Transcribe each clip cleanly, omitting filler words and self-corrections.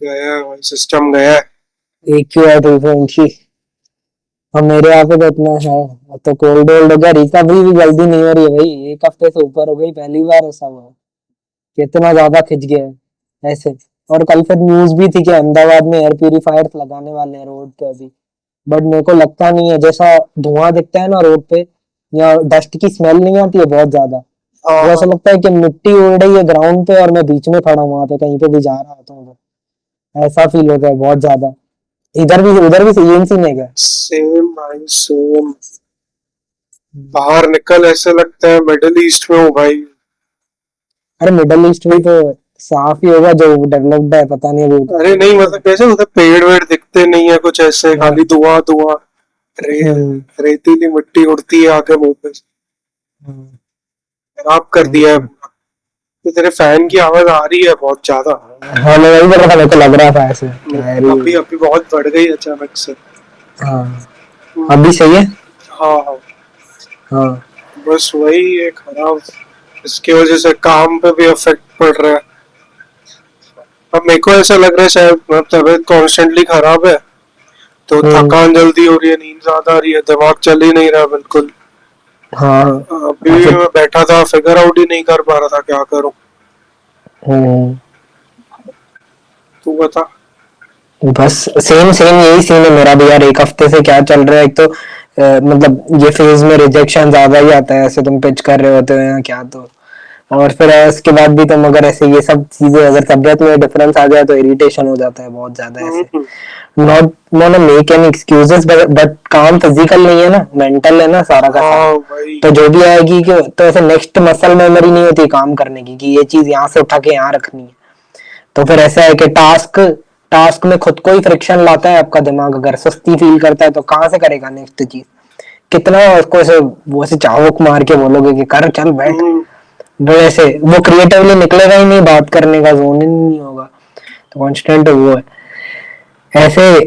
गया है, सिस्टम गया है। एक क्यू है 220। और मेरे यहाँ पे तो इतना है। अब तो कोल्ड ओल्ड हो गया, रिकवरी भी जल्दी नहीं हो रही है भाई, एक हफ्ते से ऊपर हो गई, पहली बार ऐसा हुआ है। कितना ज्यादा खिंच गया है ऐसे। और कल फिर न्यूज भी थी कि अहमदाबाद में एयर प्यूरिफायर्स लगाने वाले हैं रोड पे अभी। बट मेरे को लगता नहीं है, जैसा धुआं दिखता है ना रोड पे, या डस्ट की स्मेल नहीं आती है बहुत ज्यादा। हाँ वो ऐसा हाँ। लगता है कि मिट्टी उड़ रही है ग्राउंड पे और मैं बीच में खड़ा हूँ वहां पे, कहीं पे भी जा रहा होता हूँ तो ऐसा फील होता है बहुत ज्यादा। इधर भी उधर भी सेम सीन है क्या? सेम भाई सेम। बाहर निकल ऐसे लगता है मिडिल ईस्ट में हूँ भाई। अरे मिडल ईस्ट में तो साफ ही होगा, जो डेवलप्ड है पता नहीं वो अरे उधर नहीं नहीं मतलब है। कैसे उधर पेड़ वेड़ दिखते नहीं है कुछ, ऐसे हाँ। खाली धुआं धुआं। रे, हम्म। रेतीली मिट्टी उड़ती है आगे मुंह पे। हम्म। खराब कर वही दिया है तो। पूरा। तो तेरे फैन की आवाज आ रही है बहुत ज्यादा। हाँ मैं वही बोल रहा था, मेरे को लग रहा था ऐसे क्या है अभी अभी बहुत बढ़ गई अचानक से। हाँ। हम्म, अभी सही है। हाँ हाँ। हाँ। बस वही है खराब। इसकी वजह से काम पे भी इफेक्ट पड़ रहा है। अब मेरे को ऐसा लग रहा है शायद मतलब तबीयत कॉन्स्टेंटली खराब है। तो हम्म। थकान जल्दी हो रही है, नींद ज्यादा आ रही है, दिमाग चल ही नहीं रहा बिल्कुल। हाँ। अभी और भी फिर मैं बैठा था, फिगर आउट ही नहीं कर पा रहा था क्या करूं। हम्म। तू बता। बस सेम सेम यही सीन है मेरा भी यार, एक हफ्ते से क्या चल रहा है, एक तो मतलब ये फेज में रिजेक्शन ज्यादा ही आता है, ऐसे तुम पिच कर रहे होते हो या क्या तो। और फिर इसके बाद भी तुम अगर ऐसे ये सब चीजें, अगर तबियत में डिफरेंस आ जाए तो इरिटेशन हो जाता है बहुत ज्यादा ऐसे। Hmm, not want make any excuses, but काम फिजिकल नहीं है ना, मेंटल है ना सारा का सारा। हाँ भाई। तो जो भी आएगी कि तो ऐसे नेक्स्ट मसल मेमोरी नहीं होती काम करने की, कि ये चीज यहाँ से उठा के यहाँ रखनी है। तो फिर ऐसा है कि टास्क टास्क में खुद को ही फ्रिक्शन लाता है आपका दिमाग, अगर सुस्ती फील करता है तो कहाँ से करेगा नेक्स्ट चीज। कितना उसको ऐसे वो ऐसे चावुक मार के बोलोगे कि कर चल बैठ, हम्म, वो ऐसे वो क्रिएटिवली निकलेगा ही नहीं, बात करने का जोन ही नहीं होगा। तो कांस्टेंट वो है ऐसे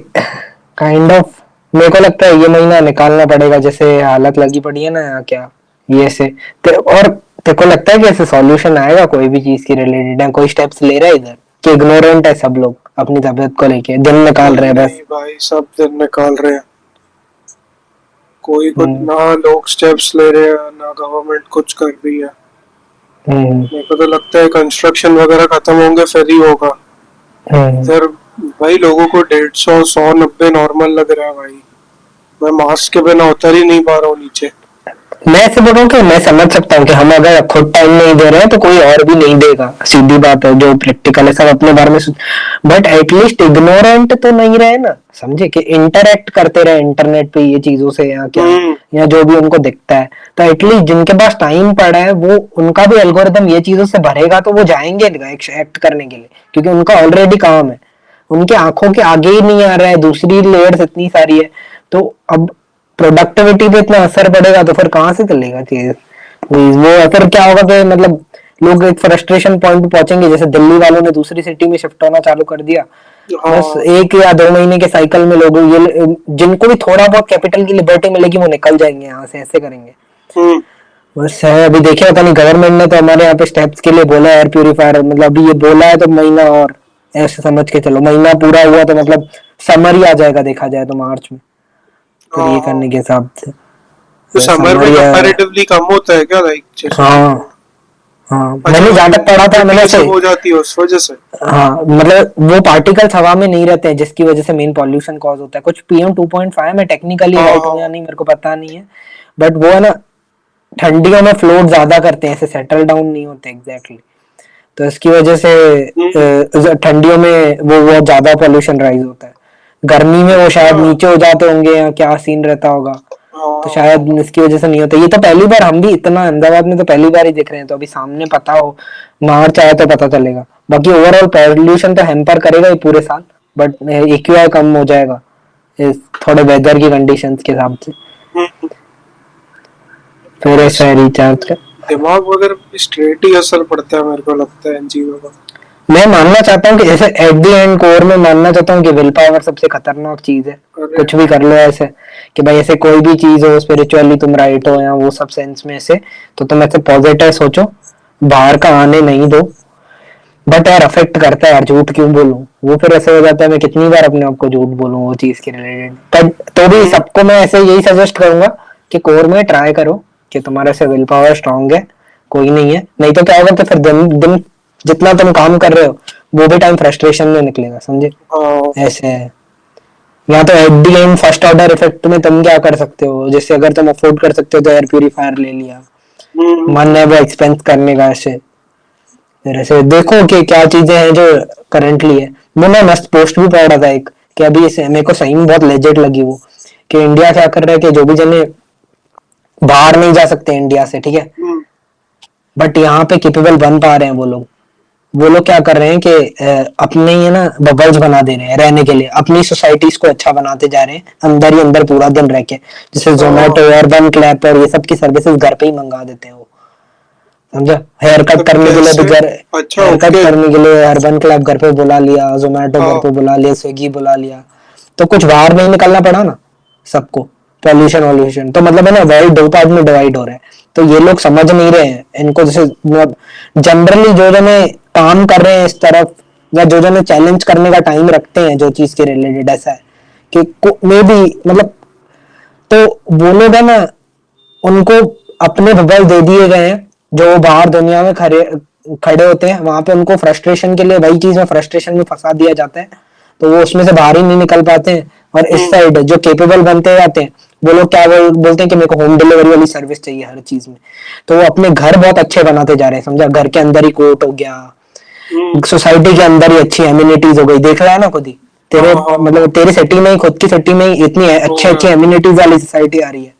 काइंड ऑफ। मेरे को लगता है ये महीना निकालना पड़ेगा, जैसे हालत लगी पड़ी है ना यहाँ क्या, ये से और तेरे को लगता है कि ऐसे सॉल्यूशन आएगा कोई भी चीज की रिलेटेड है, कोई स्टेप्स ले रहा है इधर, कि इग्नोरेंट है सब लोग अपनी तबीयत को लेके, दिन निकाल रहे नहीं हैं बस। नहीं भाई, सब दिन निकाल रहे हैं। कोई कुछ हम्म। ना, लोग स्टेप्स ले रहे हैं ना गवर्नमेंट कुछ कर रही है। हम्म। मेरे को तो लगता है कंस्ट्रक्शन वगैरह खत्म होंगे फिर ही होगा। हम्म। इधर भाई लोगों को 150 100 90 नॉर्मल लग रहा है भाई। मैं मास्क के बिना उतर ही नहीं पा रहा हूँ नीचे। मैं ऐसे बोल रहा हूँ कि मैं समझ सकता हूँ कि हम अगर खुद टाइम नहीं दे रहे हैं तो कोई और भी नहीं देगा, सीधी बात है, जो प्रैक्टिकल है सब अपने बारे में। बट एटलीस्ट इग्नोरेंट तो नहीं रहे ना, समझे, कि इंटरेक्ट करते रहे इंटरनेट पे ये चीजों से या क्या, हम्म। या जो भी उनको दिखता है। तो एटलीस्ट जिनके पास टाइम पड़ा है वो, उनका भी एल्गोरिदम ये चीजों से भरेगा तो वो जाएंगे एक्ट करने के लिए, क्योंकि उनका ऑलरेडी काम है, उनके आंखों के आगे ही नहीं आ रहा है, दूसरी लेयर्स इतनी सारी है। तो अब प्रोडक्टिविटी पे इतना असर पड़ेगा तो फिर कहाँ से चलेगा चीज। वो फिर क्या होगा कि मतलब लोग एक फ्रस्ट्रेशन पॉइंट पे पहुंचेंगे, जैसे दिल्ली वालों ने दूसरी सिटी में शिफ्ट होना चालू कर दिया। बस हाँ। 1 या 2 महीने के साइकिल में लोग ये, जिनको भी थोड़ा बहुत कैपिटल की लिबर्टी मिलेगी वो निकल जाएंगे यहाँ से, ऐसे करेंगे। हम्म। बस है, अभी देखिए पता नहीं, गवर्नमेंट ने तो हमारे यहाँ पे स्टेप्स के लिए बोला एयर प्यूरिफायर, मतलब अभी ये बोला है तो महीना और ऐसे समझ के चलो, महीना पूरा हुआ तो मतलब समर ही आ जाएगा देखा जाए तो मार्च में, फिर हाँ ये हाँ। करने के हिसाब से। तो फिर समर समर में ही कंपैरेटिवली कम होता है क्या, लाइक जैसे कि। हाँ। हाँ अच्छा मैंने वो जहाँ तक पढ़ा था ह्यूमिडिटी मैंने ये ऐसे। सब हो जाती है उस वजह से। हाँ मतलब वो पार्टिकल्स हवा में नहीं रहते हैं जिसकी वजह से मेन पॉल्यूशन कॉज होता है, कुछ PM 2.5, मैं टेक्निकली हाँ राइट हूँ या हाँ। नहीं मेरे को पता नहीं है। बट वो है ना, ठंडियों में फ्लोट ज्यादा करते हैं, ऐसे सेटल डाउन नहीं होते एग्जैक्टली। तो इसकी वजह से हम्म। ठंडियों में वो बहुत ज्यादा पोल्यूशन राइज होता है। गर्मी में वो अच्छा। शायद नीचे हो जाते होंगे या क्या सीन रहता होगा। हाँ तो हाँ शायद हाँ। इसकी वजह से नहीं होता, ये तो पहली बार हम भी इतना अहमदाबाद में तो पहली बार ही देख रहे हैं, तो अभी सामने पता हो, मार्च आया तो पता चलेगा। बाकी ओवरऑल पॉल्यूशन तो हैम्पर करेगा ही पूरे साल, बट AQI कम हो जाएगा इस थोड़े वेदर की कंडीशंस के हिसाब से। हम्म। फिर बस ऐसा है रिचार्ज का। दिमाग वगैरह पे स्ट्रेट ही असर पड़ता है मेरे को लगता है इन चीजों का। मैं मानना चाहता हूँ कि जैसे एट द एंड कोर में मानना चाहता हूँ कि विल पावर सबसे खतरनाक चीज है। अरे कुछ भी कर लो ऐसे, कि भाई ऐसे कोई भी चीज हो, स्पिरिचुअली तुम राइट हो या वो सब सेंस में से, तो तुम ऐसे पॉजिटिव सोचो, बाहर का आने नहीं दो। बट यार अफेक्ट करता है यार, झूठ क्यों बोलूं, वो फिर ऐसे हो जाता है मैं कितनी बार अपने आप को झूठ बोलूं वो चीज के रिलेटेड। बट तो भी हम्म, सबको मैं ऐसे यही सजेस्ट करूंगा कि कोर में ट्राई करो कि तुम्हारे से विल पावर स्ट्रांग है, कोई नहीं है, नहीं तो क्या होगा कि फिर दिन दिन जितना तुम काम कर रहे हो वो भी टाइम फ्रस्ट्रेशन में निकलेगा, समझे। हाँ। ऐसे है। या तो at the and first order effect में तुम क्या कर सकते हो, जैसे अगर तुम अफोर्ड कर सकते हो तो एयर प्यूरिफायर ले लिया, मन है वो एक्सपेंस करने का ऐसे। फिर ऐसे देखो कि क्या चीजें हैं जो करंटली है। वो मैं मस्त पोस्ट भी पढ़ रहा था एक, कि अभी इसे मेरे को सही में बहुत लेजेट लगी वो, कि इंडिया क्या कर रहा है कि जो भी जने बाहर नहीं जा सकते इंडिया से, ठीक है, हम्म, बट यहाँ पे केपेबल बन पा रहे हैं वो लोग क्या कर रहे हैं कि अपने ही है ना बबल्स बना दे रहे हैं रहने के लिए, अपनी सोसाइटीज को अच्छा बनाते जा रहे हैं अंदर ही अंदर पूरा दिन रह के। जैसे हाँ, जोमेटो, अर्बन क्लैप और ये सब की सर्विसेज घर पे ही मंगा देते हैं वो, समझा। हेयर कट तब करने के लिए भी कैसे? घर, अच्छा, हेयर कट ओके। करने के लिए अर्बन क्लैप घर पे बुला लिया, जोमेटो घर हाँ। पे बुला लिया, स्विगी बुला लिया, तो कुछ बाहर नहीं निकलना पड़ा ना सबको। पॉल्यूशन वॉल्यूशन तो मतलब है ना, वर्ल्ड दो पार्ट में डिवाइड हो रहा है। तो ये लोग समझ नहीं रहे हैं इनको, जैसे मतलब जनरली जो जने काम कर रहे हैं इस तरफ, या जो जने चैलेंज करने का टाइम रखते हैं जो चीज के रिलेटेड, ऐसा है कि मे बी मतलब, तो वो लोग है ना, उनको अपने बबल दे दिए गए हैं, जो बाहर दुनिया में खड़े खड़े होते हैं वहां पे उनको फ्रस्ट्रेशन के लिए वही चीज में फ्रस्ट्रेशन में फंसा दिया जाता है, तो वो उसमें से बाहर ही नहीं निकल पाते हैं। और इस हम्म, साइड जो केपेबल बनते जाते हैं वो लोग क्या बोलते हैं कि मेरे को होम डिलीवरी वाली सर्विस चाहिए हर चीज में, तो वो अपने घर बहुत अच्छे बनाते जा रहे हैं, समझा। घर के अंदर ही कोर्ट हो गया, हम्म, सोसाइटी के अंदर ही अच्छी एम्यूनिटीज हो गई, देख रहा है ना खुद ही, तेरे हाँ, हाँ, हाँ, मतलब तेरी सिटी में ही, खुद की सिटी में ही इतनी हो अच्छी अच्छी गया। एम्यूनिटीज वाली सोसाइटी आ रही है।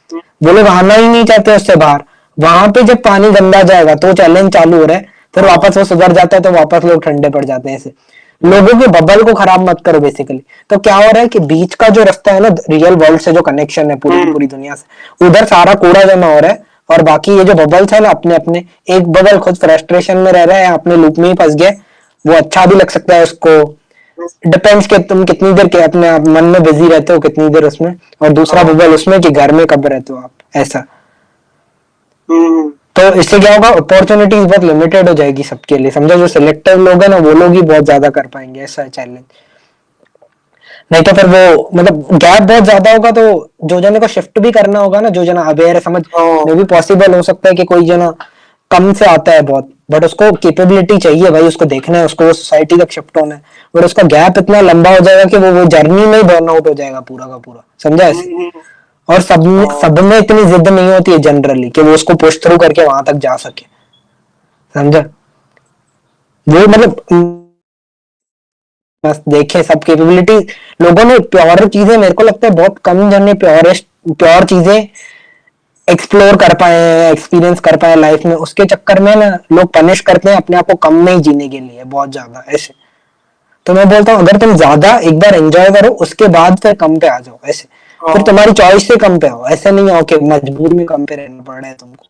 हम्म, वो लोग आना ही नहीं चाहते उससे बाहर। वहां पे जब पानी गंदा जाएगा तो चैलेंज चालू हो रहा है, फिर हाँ, वापस वो सुधर जाता है तो वापस लोग ठंडे पड़ जाते हैं ऐसे। लोगों के बबल को खराब मत करो बेसिकली। तो क्या हो रहा है कि बीच का जो रास्ता है ना रियल वर्ल्ड से, जो कनेक्शन है पूरी की हम्म, पूरी दुनिया से, उधर सारा कूड़ा जमा हो रहा है। और बाकी ये जो बबल्स है ना अपने अपने, एक बबल खुद फ्रस्ट्रेशन में रह रहा है, अपने लूप में ही फंस गया, वो अच्छा भी लग सकता है उसको, डिपेंड्स कि तुम कितनी देर के अपने आप मन में बिजी रहते हो, कितनी देर उसमें, और दूसरा हाँ, बबल उसमें कि घर में कब रहते हो आप, ऐसा। हम्म, तो इससे क्या होगा, अपॉर्चुनिटीज बहुत लिमिटेड हो जाएगी सबके लिए, समझो। जो सिलेक्टिव लोग हैं ना वो लोग ही बहुत ज्यादा कर पाएंगे, ऐसा है चैलेंज। नहीं तो फिर वो मतलब गैप बहुत ज्यादा होगा, तो जो जने को शिफ्ट भी करना होगा ना, जो जना अवेयर है, समझ, हाँ, मे भी पॉसिबल हो सकता है कि कोई जना कम से आता है बहुत, बट उसको कैपेबिलिटी चाहिए भाई, उसको देखना है, उसको सोसाइटी तक शिफ्ट होना है, बट उसका गैप इतना लंबा हो जाएगा कि वो जर्नी में ही बर्न आउट हो जाएगा पूरा का पूरा, समझा ऐसे। हम्म, और हाँ, सब में इतनी जिद नहीं होती है जनरली कि वो उसको पुश थ्रू करके वहां तक जा सके, समझा। वो मतलब बस देखे सब कैपेबिलिटी, लोगों ने प्योर चीजें, मेरे को लगता है बहुत कम जन ने प्योरेस्ट प्योर चीजें एक्सप्लोर कर पाए हैं, एक्सपीरियंस कर पाए लाइफ में, उसके चक्कर में ना लोग पनिश करते हैं अपने आप को कम नहीं जीने के लिए बहुत ज्यादा ऐसे। तो मैं बोलता हूँ अगर तुम ज्यादा एक बार एंजॉय करो उसके बाद फिर कम पे आ जाओ ऐसे, फिर हाँ, तुम्हारी चॉइस से कम पे आओ, ऐसे नहीं आओ कि मजबूर में कम पे रहना पड़ रहा है तुमको।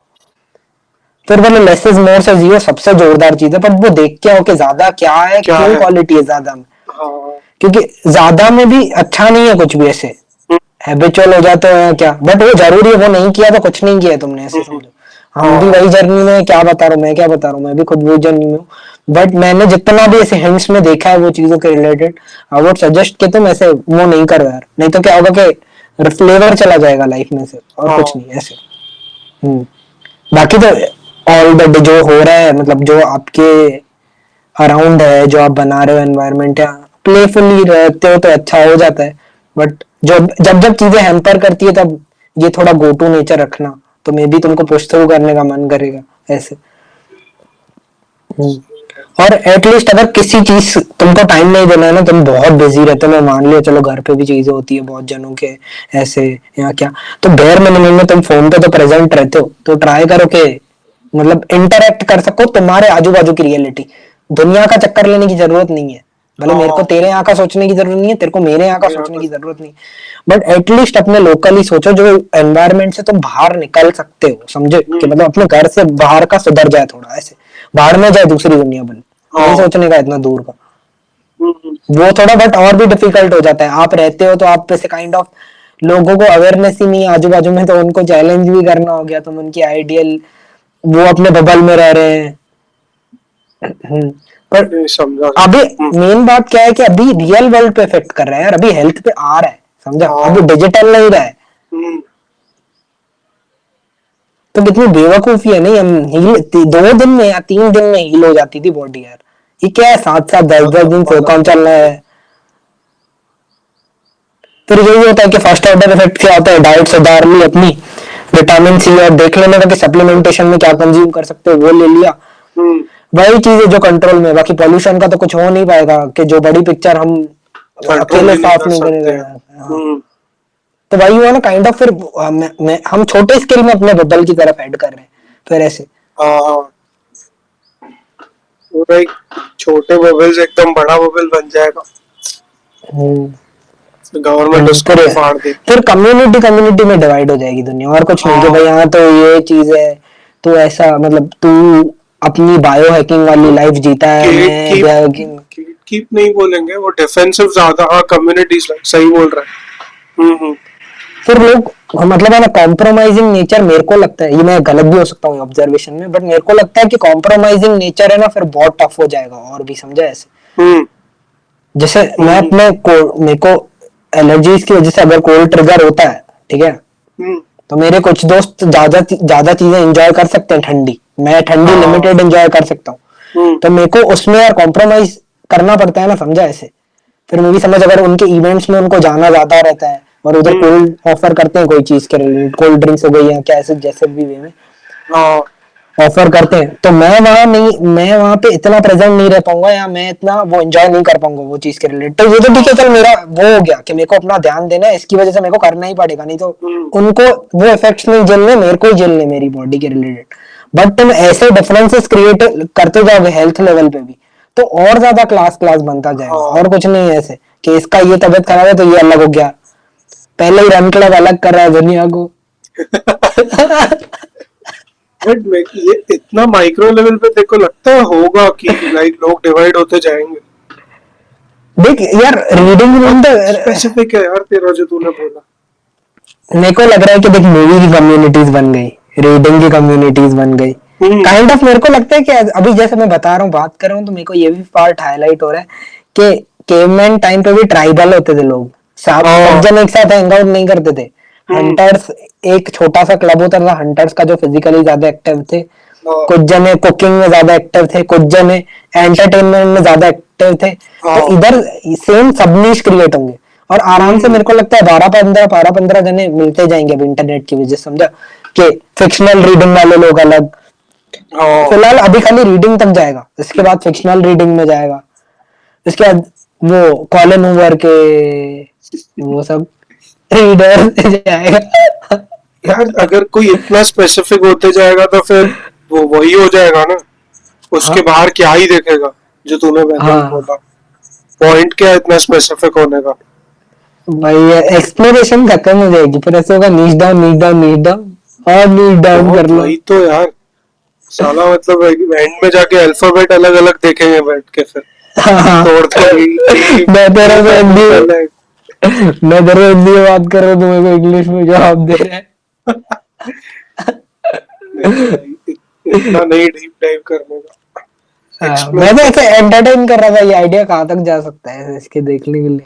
फिर बोले लेस इज मोर से जियो, सबसे जोरदार चीज है, पर वो देख के आओ कि ज्यादा क्या है, क्या क्यों है? क्वालिटी है ज्यादा में, हाँ, क्योंकि ज्यादा में भी अच्छा नहीं है कुछ भी ऐसे, हम्म, हैबिचुअल हो जाते हैं क्या, बट वो जरूरी है, वो नहीं किया तो कुछ नहीं किया तुमने, ऐसे हम्म, समझो। हम भी हाँ, वही जर्नी में, क्या बता रहा हूँ मैं, क्या बता रहा हूँ, मैं भी खुद वही जर्नी में हूँ। बट मैंने जितना भी ऐसे हिंट्स में देखा है वो चीजों के रिलेटेड, आई वुड सजेस्ट कि तुम ऐसे वो नहीं करो यार, नहीं तो क्या होगा कि फ्लेवर चला जाएगा लाइफ में से, और कुछ हाँ, नहीं ऐसे। हम्म। बाकी तो ऑल द जो हो रहा है, मतलब जो आपके अराउंड है, जो आप बना रहे हो एनवायरनमेंट, या प्लेफुली रहते हो तो अच्छा हो जाता है। बट जो जब जब चीजें हैम्पर करती है तब ये थोड़ा गो टू नेचर रखना, तो मे बी तुमको पुश थ्रू करने का मन करेगा ऐसे। और एटलीस्ट अगर किसी चीज तुमको टाइम नहीं देना है ना, तुम बहुत बिजी रहते हो, मैं मान लिया चलो घर पे भी चीजें होती है बहुत जनों के ऐसे, या क्या, तो बेयर मिनिमम में तुम फोन पे तो प्रेजेंट रहते हो, तो ट्राई करो कि मतलब इंटरेक्ट कर सको तुम्हारे आजू बाजू की रियलिटी, दुनिया का चक्कर लेने की जरूरत नहीं है। भले मेरे को हाँ, तेरे यहाँ का सोचने की जरूरत नहीं है, तेरे को मेरे यहाँ का यहाँ सोचने का की जरूरत नहीं, बट एटलीस्ट अपने लोकली सोचो, जो एनवायरमेंट से तुम बाहर निकल सकते हो, समझे, कि हम्म, मतलब अपने घर से बाहर का सुधर जाए थोड़ा ऐसे, बाहर में जाए दूसरी दुनिया बने, नहीं हाँ, सोचने का इतना दूर का। हम्म, वो थोड़ा बट और भी डिफिकल्ट हो जाता है, आप रहते हो तो आप पे से काइंड ऑफ लोगों को अवेयरनेस ही नहीं है आजू बाजू में, तो उनको चैलेंज भी करना हो गया, तुम उनकी आइडियल, वो अपने बबल में रह रहे हैं। पर नहीं समझा। अभी मेन बात क्या है कि अभी रियल वर्ल्ड पे इफेक्ट कर रहा है यार, अभी हेल्थ पे आ रहा है, समझा, हाँ। अभी डिजिटल नहीं रहा है। हम्म, तो कितनी बेवकूफी है, नहीं हम हील 2 दिन में या 3 दिन में हील हो जाती थी बॉडी यार, ये क्या है 7-7 बहुत 10-10 दिन लंबा से काम लगता चल रहा है। फिर यही होता है कि फर्स्ट ऑर्डर इफेक्ट क्या होता है, डाइट सुधार ली अपनी, विटामिन सी और देख लेने का कि सप्लीमेंटेशन में क्या कंज्यूम कर सकते हो वो ले लिया, हम्म, वही चीज है जो कंट्रोल में। बाकी पॉल्यूशन का तो कुछ हो नहीं पाएगा कि जो बड़ी पिक्चर हम कंट्रोल अकेले ही नहीं साफ कर नहीं सकते हैं। करेंगे। हाँ, तो वही हुआ ना काइंड ऑफ, फिर हम छोटे स्केल में अपने बबल की तरफ ऐड कर रहे हैं फिर ऐसे। हाँ हाँ, पूरा एक छोटे बबल से एकदम बड़ा बबल बन जाएगा, गवर्नमेंट उसको फिर भी फाड़ देगी। फिर कम्युनिटी कम्युनिटी में डिवाइड हो जाएगी दुनिया, और कुछ नहीं कि भाई हाँ, यहाँ तो ये चीज है, तो ऐसा मतलब तू अपनी बायो हैकिंग वाली लाइफ जीता है, गेट मैं keep, biohacking. Gatekeep नहीं बोलेंगे, वो डिफेंसिव ज्यादा, हाँ कम्युनिटीज, सही बोल रहा है। फिर लोग मतलब है ना, कॉम्प्रोमाइजिंग नेचर मेरे को लगता है, ये मैं गलत भी हो सकता हूँ ऑब्जर्वेशन में, बट मेरे को लगता है कि कॉम्प्रोमाइजिंग नेचर है ना फिर बहुत टफ हो जाएगा और भी, समझा ऐसे। हम्म, जैसे मैं हम्म, अपने मेरे को एलर्जीज की वजह से अगर कोल्ड ट्रिगर होता है, ठीक है, हम्म, तो मेरे कुछ दोस्त ज्यादा ज्यादा चीजें एंजॉय कर सकते हैं ठंडी, मैं ठंडी हाँ, लिमिटेड एंजॉय कर सकता हूँ। हम्म, तो मेरे को उसमें यार कॉम्प्रोमाइज करना पड़ता है ना, समझा ऐसे। फिर मैं भी समझ, अगर उनके इवेंट्स में उनको जाना ज्यादा रहता है और उधर हम्म, कोल्ड ऑफर करते हैं कोई चीज के रिलेटेड, कोल्ड ड्रिंक्स हो गई या क्या ऐसे जैसे भी वे में हाँ, ऑफर करते हैं, तो मैं वहां पे इतना प्रेजेंट नहीं रह पाऊंगा, या मैं इतना वो एंजॉय नहीं कर पाऊंगा वो चीज के रिलेटेड। तो ये तो ठीक है, चल मेरा वो हो गया कि मेरे को अपना ध्यान देना है, इसकी वजह से मेरे को करना ही पड़ेगा, नहीं तो हम्म, उनको वो इफेक्ट्स नहीं झेलने, मेरे को ही झेलने मेरी बॉडी के रिलेटेड। बट तुम ऐसे डिफरेंसेस क्रिएट करते जाओगे हेल्थ लेवल पे भी, तो और ज्यादा क्लास क्लास बनता जाएगा, हाँ। और कुछ नहीं है ऐसे कि इसका ये तबियत खराब है तो ये अलग हो गया, पहले ही रन क्लब अलग कर रहा है दुनिया को। बट ये इतना माइक्रो लेवल पे देखो लगता है होगा कि लाइक लोग डिवाइड होते जाएंगे। देख यार, रीडिंग रूम बहुत तो स्पेसिफिक है यार तेरा जो तूने बोला। मेरे को लग रहा है कि देख मूवी की कम्युनिटीज बन गई, रीडिंग की कम्युनिटीज बन गई, हम्म, काइंड ऑफ। मेरे को लगता है कि अभी जैसे मैं बता रहा हूँ, बात कर रहा हूँ, तो मेरे को ये भी पार्ट हाईलाइट हो रहा है कि केवमैन टाइम पे भी ट्राइबल होते थे लोग, सब हाँ, जन एक साथ हैंग आउट नहीं करते थे। हम्म, हंटर्स, एक छोटा सा क्लब होता था हंटर्स का जो फिजिकली ज्यादा एक्टिव थे, हाँ, कुछ जने कुकिंग में ज्यादा एक्टिव थे, कुछ जने एंटरटेनमेंट में ज्यादा एक्टिव थे। तो हाँ, इधर सेम सब नीश क्रिएट होंगे, और आराम से मेरे को लगता है 12-15 जने मिलते जाएंगे अब इंटरनेट की वजह से, समझा, कि फिक्शनल रीडिंग वाले लोग अलग, हाँ, फिलहाल अभी खाली रीडिंग तक जाएगा, इसके बाद फिक्शनल रीडिंग में जाएगा, इसके बाद वो कॉलिन हूवर के वो सब रीडर जाएगा। यार अगर कोई इतना स्पेसिफिक होते जाएगा तो फिर वो वही हो जाएगा ना, उसके हाँ बाहर क्या ही देखेगा, जो तूने पहले भी हाँ बोला। पॉइंट क्या है इतना स्पेसिफिक होने का। भाई, एक्सप्लोरेशन खत्म हो जाएगी, फिर ऐसे होगा नीच डाउन नीच डाउन नीच डाउन, और नीच डाउन कर बहुत लो। वही तो यार, साला मतलब एंड में जाके अल्फाबेट अलग अलग देखेंगे बैठ के फिर, हाँ, तोड़ देंगे मैं तेरे ये से वैल्यू हिंदी अलग। मैं तेरे से हिंदी में बात कर रहा हूँ, तुम्हें को इंग्लिश में जवाब दे रहा है। नहीं भाई, इतना नहीं डीप डाइव करने का, हाँ, एक्सप्लोर मैं तो ऐसे करने एंटरटेन कर रहा था, ये आइडिया कहाँ तक जा सकता है इसके देखने के लिए।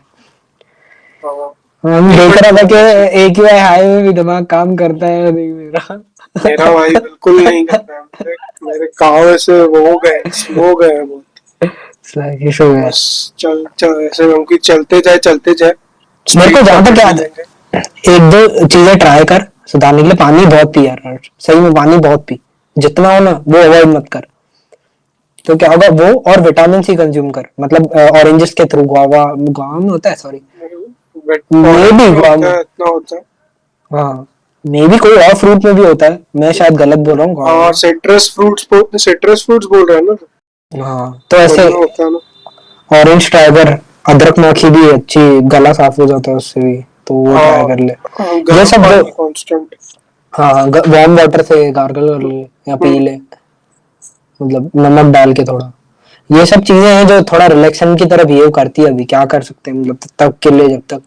का। हाँ, हम नहीं देख बट रहा था कि होना चाहिए। एक ही हाई में भी दिमाग काम करता है नहीं मेरा। मेरा भाई बिल्कुल नहीं करता है, मेरे मेरे कान ऐसे वो हो गए, स्लो गए हैं बहुत। स्लैगिश हो गया। बस चल चल ऐसे उनकी चलते जाए, मेरे को स्पीड जहां तक पकड़ ही याद लेंगे। है, एक दो चीजें ट्राई कर सुधारने के लिए। पानी बहुत पी यार, सही में पानी बहुत पी, जितना हो ना वो अवॉइड मत कर। तो क्या होगा वो, और विटामिन सी कंज्यूम कर, मतलब ऑरेंजेस के थ्रू, गुआवा गुआवा में होता है, sorry, but may orange be में गुआवा होता में, है, इतना होता है। हाँ, मे बी कोई और फ्रूट में भी होता है, मैं शायद गलत बोल रहा हूँ हाँ, गुआवा। सिट्रस फ्रूट्स बोल रहे हैं ना तो, हाँ तो ऐसे उनमें होता है ना। ऑरेंज ट्राई कर, अदरक माखी भी अच्छी, गला साफ हो जाता है उससे भी, तो वो ट्राई हाँ, कर ले। हाँ, ये गर्म सब जो, पानी कांस्टेंट। हाँ वार्म वाटर से गार्गल कर ले या पी ले, मतलब नमक डाल के थोड़ा। ये सब चीजें हैं जो थोड़ा रिलैक्सन की तरफ बिहेव करती है, अभी क्या कर सकते हैं, मतलब तब तक के लिए जब तक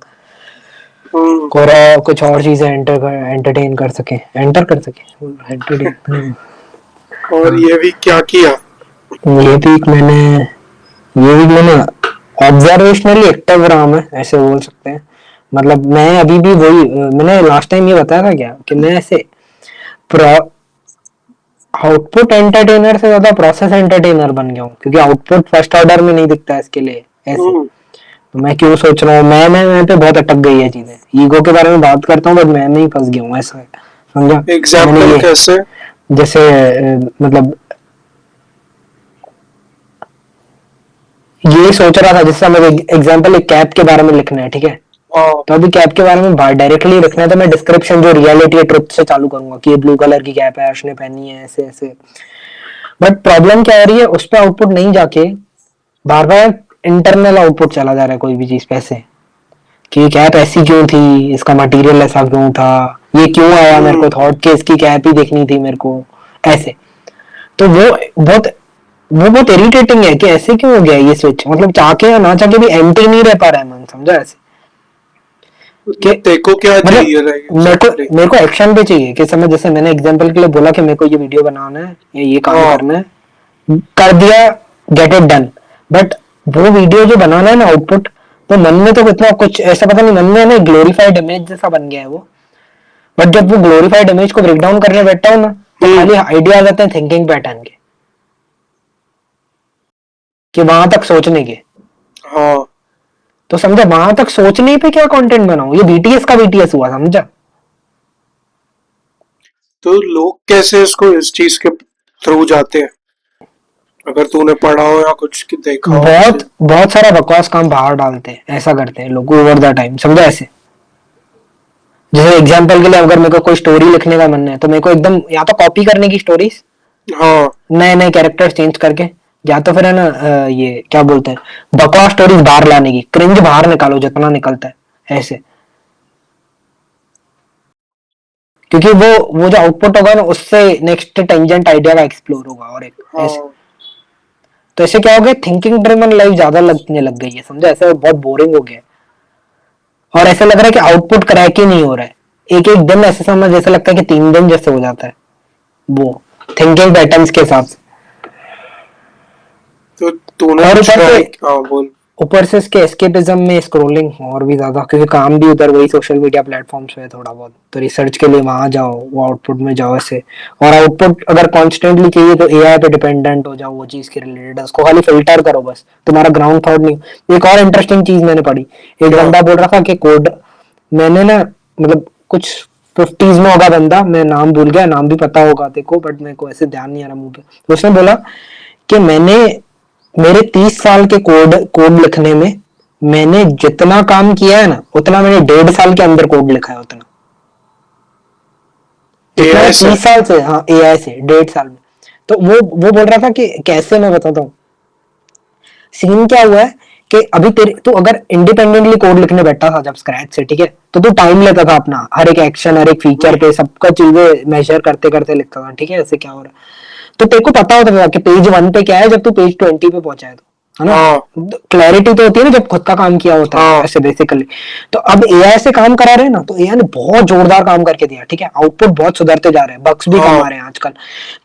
हम्म, कोरा कुछ और चीजें एंटरटेन कर सके, एंटर कर सके, एंटरटेन। और हाँ, ये भी क्या किया। ये वीक मैंने ये भी मैंने ऑब्जर्वेशनली एक्टिव रहा, मैं ऐसे बोल सकते हैं। मतलब मैं अभी भी वही, मैंने लास्ट टाइम ये बताया था क्या कि मैं ऐसे आउटपुट एंटरटेनर से ज्यादा प्रोसेस एंटरटेनर बन गया हूँ, क्योंकि आउटपुट फर्स्ट ऑर्डर में नहीं दिखता है इसके लिए ऐसे। हम्म। तो मैं क्यों सोच रहा हूँ, मैं पे बहुत अटक गई है चीजें। ईगो के बारे में बात करता हूँ बट मैं में ही फंस गया हूँ ऐसा है, समझा। मैंने एग्जाम्पल ये कैसे? जैसे मतलब ये सोच रहा था, जिससे मैं एग्जाम्पल एक कैप के बारे में लिखना है, ठीक है। हाँ। तो अभी कैप के बारे में डायरेक्टली लिखना है तो मैं डिस्क्रिप्शन जो रियलिटी है ट्रुथ से चालू करूंगा कि ये ब्लू कलर की कैप है, अर्श ने पहनी है, ऐसे ऐसे। बट प्रॉब्लम क्या हो रही है, उस पर आउटपुट नहीं जाके बार बार इंटरनल आउटपुट चला जा रहा है कोई भी चीज पे ऐसे, कि कैप ऐसी क्यों थी, इसका मटेरियल ऐसा क्यों था, ये क्यों आया मेरे को हम्म। थॉट के इसकी कैप ही देखनी थी मेरे को, ऐसे। तो बहुत वो बहुत इरिटेटिंग है कि ऐसे क्यों हो गया ये स्विच, मतलब चाह के या ना चाह के भी एम्प्टी नहीं रह पा रहा है मन, समझा ऐसे। कि देखो क्या मतलब चाहिए एग्जैक्टली। मेरे को एक्शन पे चाहिए कि समय, जैसे मैंने एग्जांपल के लिए बोला कि मेरे को ये वीडियो बनाना है या ये काम हाँ। करना है, कर दिया, गेट इट डन। बट वो वीडियो जो बनाना है ना आउटपुट, तो मन में तो इतना कुछ ऐसा पता नहीं, मन में है ना ग्लोरीफाइड इमेज जैसा बन गया है वो। बट जब वो ग्लोरीफाइड इमेज को ब्रेक डाउन करने बैठता हूँ ना, तो हम्म। खाली आइडिया आ जाते हैं थिंकिंग पैटर्न के, कि वहां तक सोचने के। हाँ। तो समझा, वहां तक सोचने पे क्या कंटेंट बनाऊं, ये बीटीएस का बीटीएस हुआ, समझा। तो लोग कैसे इसको इस चीज के थ्रू जाते हैं, अगर तूने पढ़ा हो या कुछ देखा हो बहुत ऐसे? बहुत सारा बकवास काम बाहर डालते हैं, ऐसा करते हैं लोग ओवर द टाइम, समझा ऐसे। जैसे एग्जांपल के लिए अगर मेरे को कोई स्टोरी लिखने का मन है तो मेरे को एकदम या तो कॉपी करने की स्टोरीज, हाँ। नए नए कैरेक्टर्स चेंज करके, या तो फिर है ना ये क्या बोलते हैं, बकवास स्टोरीज बाहर लाने की, क्रिंज बाहर निकालो जितना निकलता है ऐसे। क्योंकि वो जो आउटपुट होगा ना, उससे नेक्स्ट टेंजेंट आइडिया का एक्सप्लोर होगा और एक ऐसे। हाँ। तो ऐसे क्या हो गया, थिंकिंग ड्रिवन लाइफ ज्यादा लगने लग गई है, समझा ऐसे, बहुत बोरिंग हो गया है। और ऐसा लग रहा है कि आउटपुट क्रैक ही नहीं हो रहा है। एक एक दिन ऐसे समझ, जैसे लगता है कि 3 दिन जैसे हो जाता है वो थिंकिंग पैटर्न्स के साथ। तो तूने और कुछ ऊपर से ट्राई? हाँ बोल। इसके एस्केपिज्म में स्क्रोलिंग और भी ज्यादा, क्योंकि काम भी उधर वही सोशल मीडिया प्लेटफॉर्म्स पे है थोड़ा बहुत, तो रिसर्च के लिए वहां जाओ, वो आउटपुट में जाओ ऐसे। और आउटपुट अगर कॉन्स्टेंटली चाहिए तो एआई पे डिपेंडेंट हो जाओ, वो चीज के रिलेटेड उसको खाली फिल्टर करो बस, तुम्हारा ग्राउंड थॉट नहीं। एक और इंटरेस्टिंग चीज मैंने पढ़ी, एक क्या? बंदा बोल रहा था कि कोड, मैंने ना मतलब कुछ 50s में होगा बंदा, मैं नाम भूल गया, नाम भी पता होगा देखो बट मेरे को ऐसे ध्यान नहीं आ रहा मुंह पे। तो उसने बोला कि मैंने मेरे 30 साल के कोड कोड लिखने में मैंने जितना काम किया है ना, उतना मैंने 1.5 साल के अंदर कोड लिखा है उतना, जितना मैं एआई से? 30 साल से, हाँ एआई से 1.5 साल में। तो वो बोल रहा था कि कैसे, मैं बताता हूँ सीन क्या हुआ है। कि अभी तेरे तू अगर इंडिपेंडेंटली कोड लिखने बैठा था जब स्क्रैच से, ठीक है, तो तू टाइम लेता था अपना, हर एक एक्शन हर एक फीचर पे सबका चीजें मेजर करते करते लिखता था, ठीक है, ऐसे क्या हो रहा है। तो तेरे को पता होता था कि पेज 1 पे क्या है जब तू पेज 20 पे पहुंचा है, तो है ना। हाँ। क्लैरिटी तो होती है ना जब खुद का काम किया होता है हाँ। ऐसे बेसिकली। तो अब एआई से काम करा रहे हैं ना, तो एआई ने बहुत जोरदार काम करके दिया, ठीक है, आउटपुट बहुत सुधरते जा रहे हैं, बग्स भी कम हाँ। आ रहे हैं आजकल।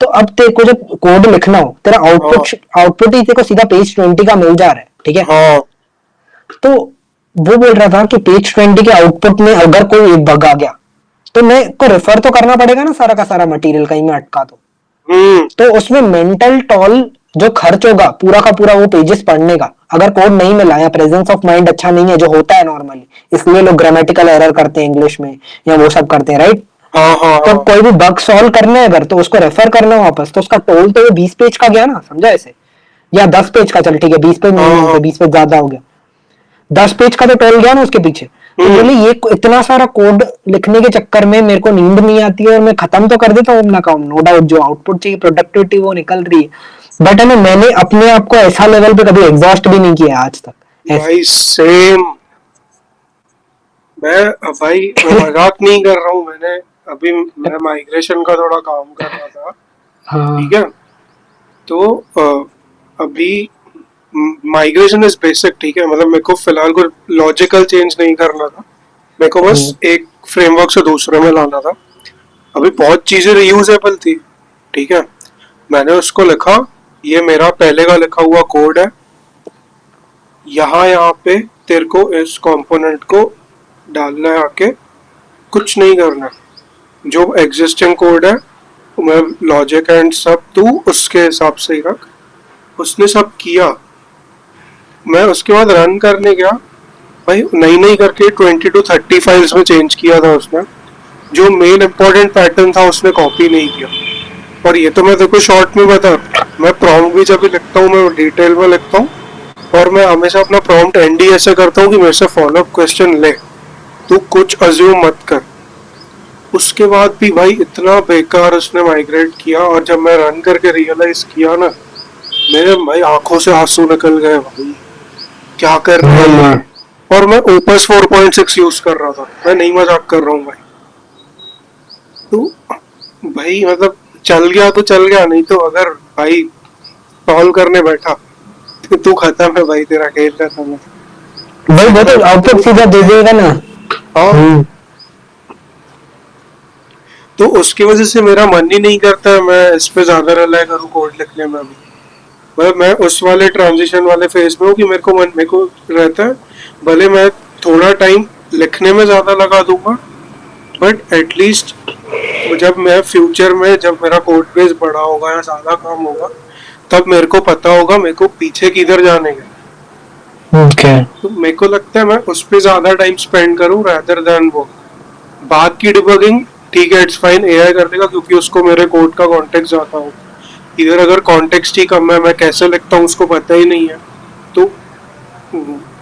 तो अब तेरे को जब कोड लिखना हो, तेरा हाँ। आउटपुट आउटपुट ही तेरे को सीधा पेज 20 का मिल जा रहा है, ठीक है। हाँ। तो वो बोल रहा था कि पेज 20 के आउटपुट में अगर कोई एक बग आ गया, तो मैं को रेफर तो करना पड़ेगा ना सारा का सारा मटेरियल, कहीं में अटका हम्म। तो उसमें मेंटल टॉल जो खर्च होगा पूरा का पूरा वो पेजेस पढ़ने का, अगर कोड नहीं मिला या प्रेजेंस ऑफ माइंड अच्छा नहीं है जो होता है नॉर्मली, इसलिए लोग ग्रामेटिकल एरर करते हैं इंग्लिश में या वो सब करते हैं, राइट। हाँ। हाँ। तो हाँ। कोई भी बग सॉल्व करना है अगर, तो उसको रेफर करना है वापस, तो उसका टोल तो वो 20 पेज का गया ना, समझा ऐसे। या 10 पेज का, चल ठीक है, 20 पेज नहीं हाँ। मिलते, हाँ। 20 पेज ज्यादा हो गया, 10 पेज का तो टोल गया ना उसके पीछे। तो हम्म। बोले ये इतना सारा कोड लिखने के चक्कर में मेरे को नींद नहीं आती है और मैं खत्म तो कर देता हूँ अपना काम, नो डाउट जो आउटपुट चाहिए प्रोडक्टिविटी वो निकल रही है, बट है ना मैंने अपने आप को ऐसा लेवल पे कभी एग्जॉस्ट भी नहीं किया आज तक ऐसे। भाई सेम। भाई मैं मजाक नहीं कर रहा हूँ। अभी मैं माइग्रेशन का थोड़ा काम कर रहा था। ठीक हाँ। है। तो अभी माइग्रेशन इज बेसिक, ठीक है, मतलब मेरे को फिलहाल कोई लॉजिकल चेंज नहीं करना था। मेरे को बस हम्म। एक फ्रेमवर्क से दूसरे में लाना था। अभी बहुत चीजें रीयूजेबल थी। ठीक है। मैंने उसको लिखा, ये मेरा पहले का लिखा हुआ कोड है, यहाँ पे तेरे को इस कंपोनेंट को डालना है आके, कुछ नहीं करना, जो एग्जिस्टिंग कोड है मैं लॉजिक एंड सब तू उसके हिसाब से ही रख। उसने सब किया, मैं उसके बाद रन करने गया, भाई नई नई करके 20 to 30 फाइल्स में चेंज किया था उसने, जो मेन इंपॉर्टेंट पैटर्न था उसने कॉपी नहीं किया। और ये तो मैं देखो शॉर्ट में बता, मैं प्रॉम्प्ट भी जब भी लिखता हूँ मैं डिटेल में लिखता हूँ, और मैं हमेशा अपना प्रॉम्प्ट एनडी ऐसे करता हूँ कि मेरे से फॉलोअप क्वेश्चन ले, तू कुछ अज्यूम मत कर। उसके बाद भी भाई इतना बेकार उसने माइग्रेट किया, और जब मैं रन करके रियलाइज किया ना, मेरे भाई आंखों से आंसू निकल गए भाई, क्या कर रहे हैं ये। और मैं ओपस 4.6 यूज कर रहा था, मैं नहीं मजाक कर रहा हूँ भाई। तो भाई मतलब चल गया तो चल गया, नहीं तो अगर भाई सॉल्व करने बैठा तो तू खत्म है भाई, तेरा खेल खत्म है। भाई वो तो आउटपुट सीधा दे देगा ना। हाँ, तो उसकी वजह से मेरा मन ही नहीं करता है मैं इस पे ज्यादा रिलाई करूँ कोड लिखने में अभी। मतलब मैं उस वाले ट्रांजिशन वाले फेज में हूँ कि मेरे को रहता है, भले मैं थोड़ा टाइम लिखने में ज्यादा लगा दूंगा, बट एटलीस्ट जब मैं फ्यूचर में जब मेरा कोड बेस बड़ा होगा या ज्यादा काम होगा, तब मेरे को पता होगा मेरे को पीछे किधर जाने का। ओके तो मेरे को लगता है मैं उस पर ज्यादा टाइम स्पेंड करूँ रादर देन वो। बाकी डिबगिंग ठीक है, इट्स फाइन, एआई कर देगा क्योंकि उसको मेरे कोड का कॉन्टेक्स्ट जाता हो। इधर अगर कॉन्टेक्स्ट ही कम है, मैं कैसे लिखता हूँ उसको पता ही नहीं है,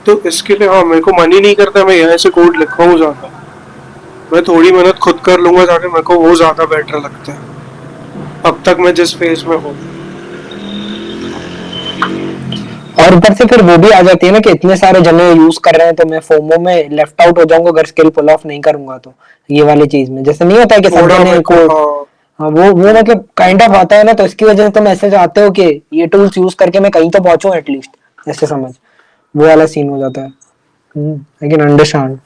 तो इसके लिए हाँ मेरे को मन ही नहीं करता मैं एआई से कोड लिखवाऊँ ज्यादा। मैं थोड़ी मेहनत खुद कर लूंगा जाके, मेरे को वो ज्यादा बेटर लगता है अब तक मैं जिस फेज में हूँ। और ऊपर से फिर वो भी आ जाती है ना कि इतने सारे जने यूज कर रहे हैं तो मैं फोमो में लेफ्ट आउट हो जाऊंगा अगर स्किल पुल ऑफ नहीं करूंगा तो। ये वाली चीज में जैसे नहीं होता है कि सब थोड़ा जने मेरे को को हाँ, हाँ, वो मतलब काइंड ऑफ आता है ना, तो इसकी वजह से तुम ऐसे चाहते हो कि ये टूल्स यूज करके मैं कहीं तो पहुंचूं एटलीस्ट, ऐसे समझ, वो वाला सीन हो जाता है। I can understand.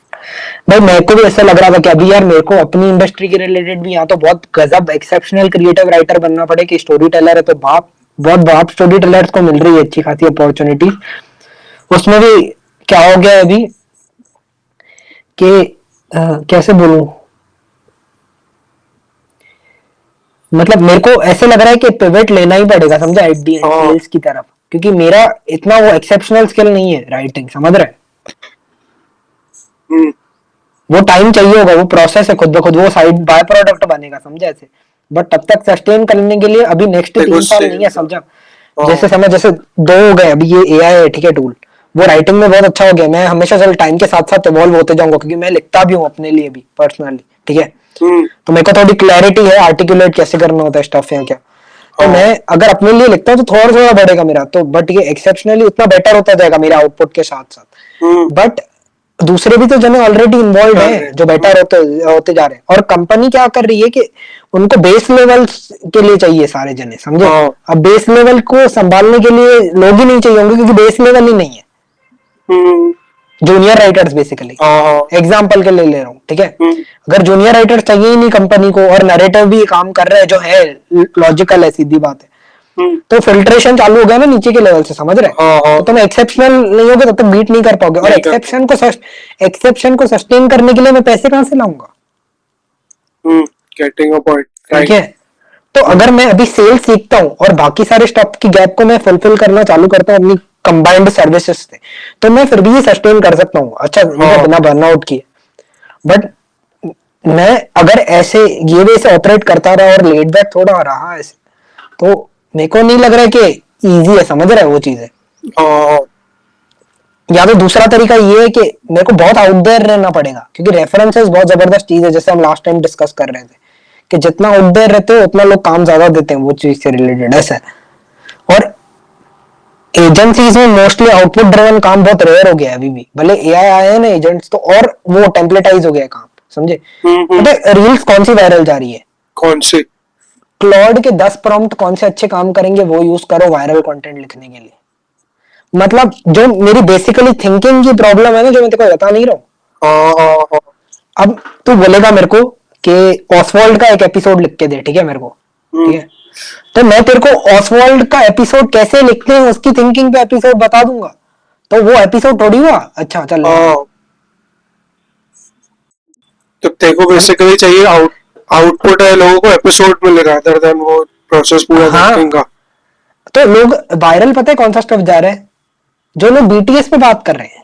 भाई मेरे को भी ऐसा लग रहा था कि अभी यार मेरे को अपनी इंडस्ट्री के रिलेटेड भी यहाँ तो बहुत गजब एक्सेप्शनल क्रिएटिव राइटर बनना पड़े कि स्टोरी टेलर है तो बाप, बहुत बाप स्टोरी टेलर्स को मिल रही है अच्छी खासी अपॉर्चुनिटी। उसमें भी क्या हो गया है अभी कि कैसे बोलूं, मतलब मेरे को ऐसे लग रहा है कि पिवट लेना ही पड़ेगा समझा एट दी एंड हाँ, सेल्स की तरफ, क्योंकि मेरा इतना वो एक्सेप्शनल स्किल नहीं है राइटिंग, समझ रहे हैं। हम्म, वो टाइम चाहिए होगा, वो प्रोसेस है खुद ब खुद, वो साइड बाय प्रोडक्ट बनेगा समझे ऐसे। बट तब तक सस्टेन करने के लिए अभी नेक्स्ट देखो 3 साल नहीं है सेल्स, समझा। हाँ, जैसे समझ, जैसे 2 हो गए अभी ये एआई है ठीक है टूल, वो राइटिंग में बहुत अच्छा हो गया, मैं हमेशा चल टाइम के साथ साथ इवॉल्व होते जाऊंगा क्योंकि मैं लिखता भी हूँ अपने लिए भी पर्सनली, ठीक है। हम्म, तो मेरे को थोड़ी क्लैरिटी है आर्टिकुलेट कैसे करना होता है स्टफ या क्या। तो हाँ, मैं अगर अपने लिए लिखता हूँ तो थोड़ा थोड़ा बढ़ेगा मेरा तो, बट ये एक्सेप्शनली उतना बेटर होता जाएगा मेरा आउटपुट के साथ साथ। बट दूसरे भी तो जने ऑलरेडी इन्वॉल्व कर रहे हैं हैं, जो बेटर होते होते जा रहे हैं, और कंपनी क्या कर रही है कि उनको बेस लेवल के लिए चाहिए सारे जने समझे। हाँ, अब बेस लेवल को संभालने के लिए लोग ही नहीं चाहिए होंगे क्योंकि बेस लेवल ही नहीं है, हम्म, जूनियर राइटर्स बेसिकली। हाँ, हाँ, एग्जाम्पल के लिए ले रहा हूँ ठीक है। हम्म, अगर जूनियर राइटर चाहिए ही नहीं कंपनी को और नरेटिव भी काम कर रहे हैं जो है लॉजिकल है, सीधी बात है, हम्म, तो फिल्ट्रेशन चालू हो गया ना नीचे के लेवल से, समझ रहे। हाँ, हाँ, तो तुम एक्सेप्शनल नहीं होगे तब तक बीट नहीं कर पाओगे, और नहीं कर एक्सेप्शन को सस्टेन करने के लिए मैं पैसे कहां से लाऊंगा, गेटिंग अ पॉइंट, ठीक राइट, है। तो अगर मैं अभी सेल्स सीखता हूँ और बाकी सारे स्टॉक की गैप को मैं फुलफिल करना चालू करता हूँ अपनी कंबाइंड सर्विसेज से, तो मैं फिर भी सस्टेन कर सकता हूँ अच्छा हाँ, बिना बर्नआउट किए। बट मैं अगर ऐसे ये वे से ऑपरेट करता रहा और लेट बैक थोड़ा रहा ऐसे, तो मेरे को नहीं लग रहा है कि इजी है, समझ रहा है वो चीज है। हाँ, या तो दूसरा तरीका ये है कि मेरे को बहुत आउट देयर रहना पड़ेगा क्योंकि रेफरेंसेस बहुत जबरदस्त चीज है, जैसे हम लास्ट टाइम डिस्कस कर रहे थे कि जितना आउट देयर रहते हो उतना लोग काम ज्यादा देते हैं वो चीज से रिलेटेड ऐसा है। और एजेंसीज में मोस्टली आउटपुट ड्रिवन काम बहुत रेयर हो गया है अभी भी, भले एआई आए हैं ना एजेंट्स तो, और वो टेम्पलेटाइज हो गया है काम समझे। मतलब रील्स कौन सी वायरल जा रही है, कौन से, क्लॉड के 10 प्रॉम्प्ट कौन से अच्छे काम करेंगे वो यूज करो वायरल कंटेंट लिखने के लिए। मतलब जो मेरी बेसिकली थिंकिंग की प्रॉब्लम है ना, जो मैं तेरे को बता नहीं रहा हूँ। हाँ, हाँ, हाँ, अब तू बोलेगा मेरे को कि ऑसवाल्ड का एक एपिसोड लिख के दे, ठीक है मेरे को, ठीक है। तो मैं तेरे को ऑसवाल्ड का एपिसोड कैसे लिखते हैं उसकी थिंकिंग पे एपिसोड बता दूंगा, तो वो एपिसोड थोड़ी हुआ अच्छा चल रहा है। हाँ, तो तेरे को बेसिकली चाहिए आउटपुट है, लोगों को एपिसोड मिले रादर देन वो प्रोसेस पूरा देखेंगे हाँ का। तो लोग वायरल पता है कौन सा स्टफ जा रहा है, जो लोग बीटीएस पे बात कर रहे हैं।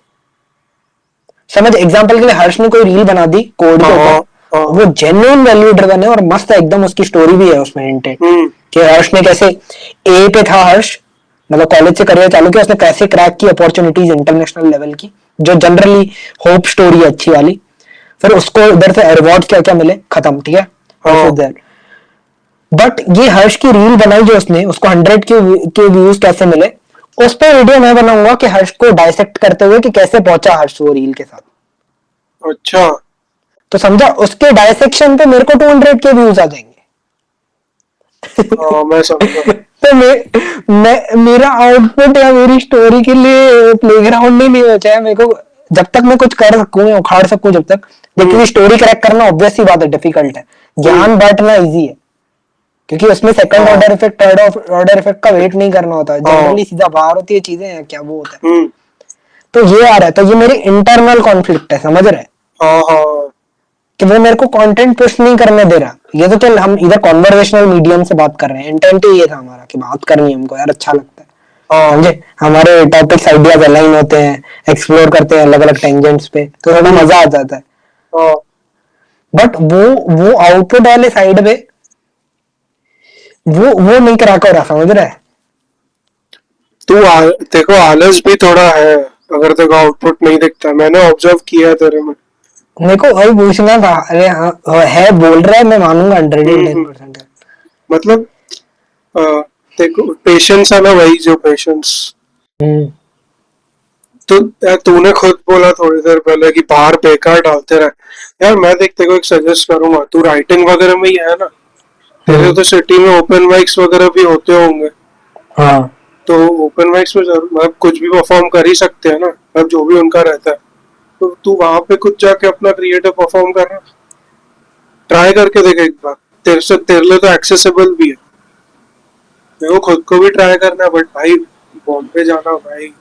समझ एग्जांपल के लिए हर्ष ने कोई रील बना दी कोड के ऊपर, हाँ हाँ। वो जेन्युइन वैल्यू ड्रिवन है और मस्त है एकदम, उसकी स्टोरी भी है उसमें हिंटेड हम्म। कि हर्ष ने कैसे ए पे था हर्ष, मतलब कॉलेज से करियर चालू किया, उसने कैसे क्रैक की अपॉर्चुनिटीज इंटरनेशनल लेवल की, जो जनरली होप स्टोरी है अच्छी वाली। फिर उसको इधर से रिवॉर्ड क्या क्या मिले, खत्म, ठीक है, हर्ष हाँ। Is there. बट ये हर्ष की रील बनाई जो उसने, उसको 100 के व्यूज कैसे मिले, उस पर वीडियो मैं बनाऊंगा कि हर्ष को डायसेक्ट करते हुए कि कैसे पहुंचा हर्ष वो रील के साथ। अच्छा। तो समझा, उसके डायसेक्शन पे मेरे को 200 के व्यूज आ जाएंगे। हाँ मैं समझा। तो मैं मेरा आउटपुट या मेरी स्टोरी के लिए प्लेग्राउंड ही नहीं बचा है मेरे को। जब तक मैं कुछ कर सकूं या उखाड़ सकूं जब तक, लेकिन स्टोरी क्रैक करना ऑब्वियस सी बात है, डिफिकल्ट है। हम्म। ज्ञान बांटना इजी है, क्योंकि उसमें सेकंड हाँ order effect, third order effect का वेट नहीं करना होता है, हाँ। जनरली सीधा बाहर होती है चीजें, हैं क्या वो होता है। हम्म। तो ये आ रहा है, तो ये मेरी इंटरनल कॉन्फ्लिक्ट है, समझ रहे हैं, हाँ हाँ। कि वो मेरे को कंटेंट पुश नहीं करने दे रहा। ये तो चल हम इधर कॉन्वर्सेशनल मीडियम से बात कर रहे हैं, इंटेंट ही ये था हमारा कि बात करनी है हमको यार, अच्छा लगता है, हाँ समझे, हमारे टॉपिक्स आइडियाज अलाइन होते हैं, एक्सप्लोर करते हैं अलग अलग टेंजेंट्स पे, तो थोड़ा मजा आ जाता है। हाँ। बट वो आउटपुट वाले साइड पे वो नहीं करा कर रहा, समझ रहा है। तेरे को आलस भी थोड़ा है, अगर तेरे को आउटपुट नहीं दिखता, मैंने ऑब्जर्व किया है तेरे में। मेरे को वही पूछना था, अरे हाँ है, बोल रहा है, मैं मानूंगा 110%। मतलब अ, तेरे को पेशेंस है ना, वही जो पेशेंस। हम्म। तो यार तूने खुद बोला थोड़ी देर पहले कि बाहर बेकार डालते रहे। यार मैं देख तेरे को एक सजेस्ट करूंगा, तू राइटिंग वगैरह में ही है ना, तेरे हम्म। तो सिटी में ओपन माइक्स वगैरह भी होते होंगे। हाँ तो ओपन माइक्स में जरूर मतलब कुछ भी परफॉर्म कर ही सकते हैं ना, अब जो भी उनका रहता है। तो तू वहां पे कुछ जाके अपना क्रिएटिव परफॉर्म करना, ट्राई करके देख एक बार। तेरे लिए तो एक्सेसिबल भी है। मेरे को खुद को भी ट्राई करना है, बट भाई बॉम्बे जाना भाई।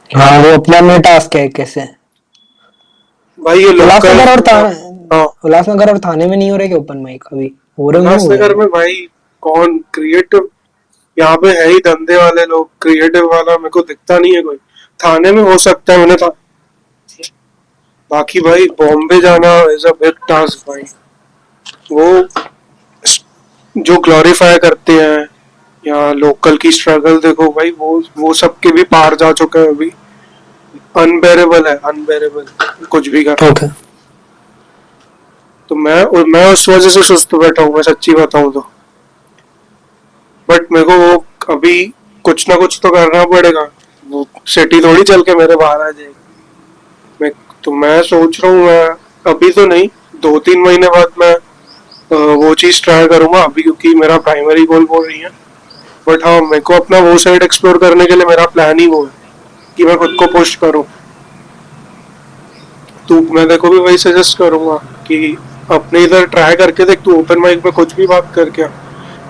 हाँ, वो अपना में टास्क है कैसे। भाई ये लोकल। उल्लासनगर और हाँ। उल्लासनगर और थाने में नहीं हो रहे क्या ओपन माइक अभी, हो रहे होंगे, हो रहे उल्लासनगर होंगे। में भाई कौन क्रिएटिव, यहाँ पे है ही धंधे वाले लोग, क्रिएटिव वाला मेरे को दिखता नहीं है कोई। थाने में हो सकता है, मैंने था। बाकी भाई बॉम्बे जाना इज अ बिग टास्क भाई। वो जो ग्लोरीफाई करते हैं, या लोकल की स्ट्रगल देखो भाई, वो सबके भी पार जा चुके हैं अभी। अनबेरेबल है, अनबेरेबल कुछ भी कर। ओके। तो मैं उस वजह से सुस्त बैठा हूँ, मैं सच्ची बताऊँ तो। बट मेरे को वो अभी कुछ ना कुछ तो करना पड़ेगा। वो सिटी थोड़ी चल के मेरे बाहर आ जाएगी। मैं तो मैं सोच रहा हूँ, मैं अभी तो नहीं, 2-3 महीने बाद मैं वो चीज ट्राई करूंगा अभी, क्योंकि मेरा प्राइमरी गोल वो नहीं है। बट हाँ, मेरे को अपना वो साइड एक्सप्लोर करने के लिए मेरा प्लान ही वो है कि मैं खुद को पुश करूँ। तू मैं देखो भी वही सजेस्ट करूंगा कि अपने इधर ट्राई करके देख, तू ओपन माइक में कुछ भी बात करके आ।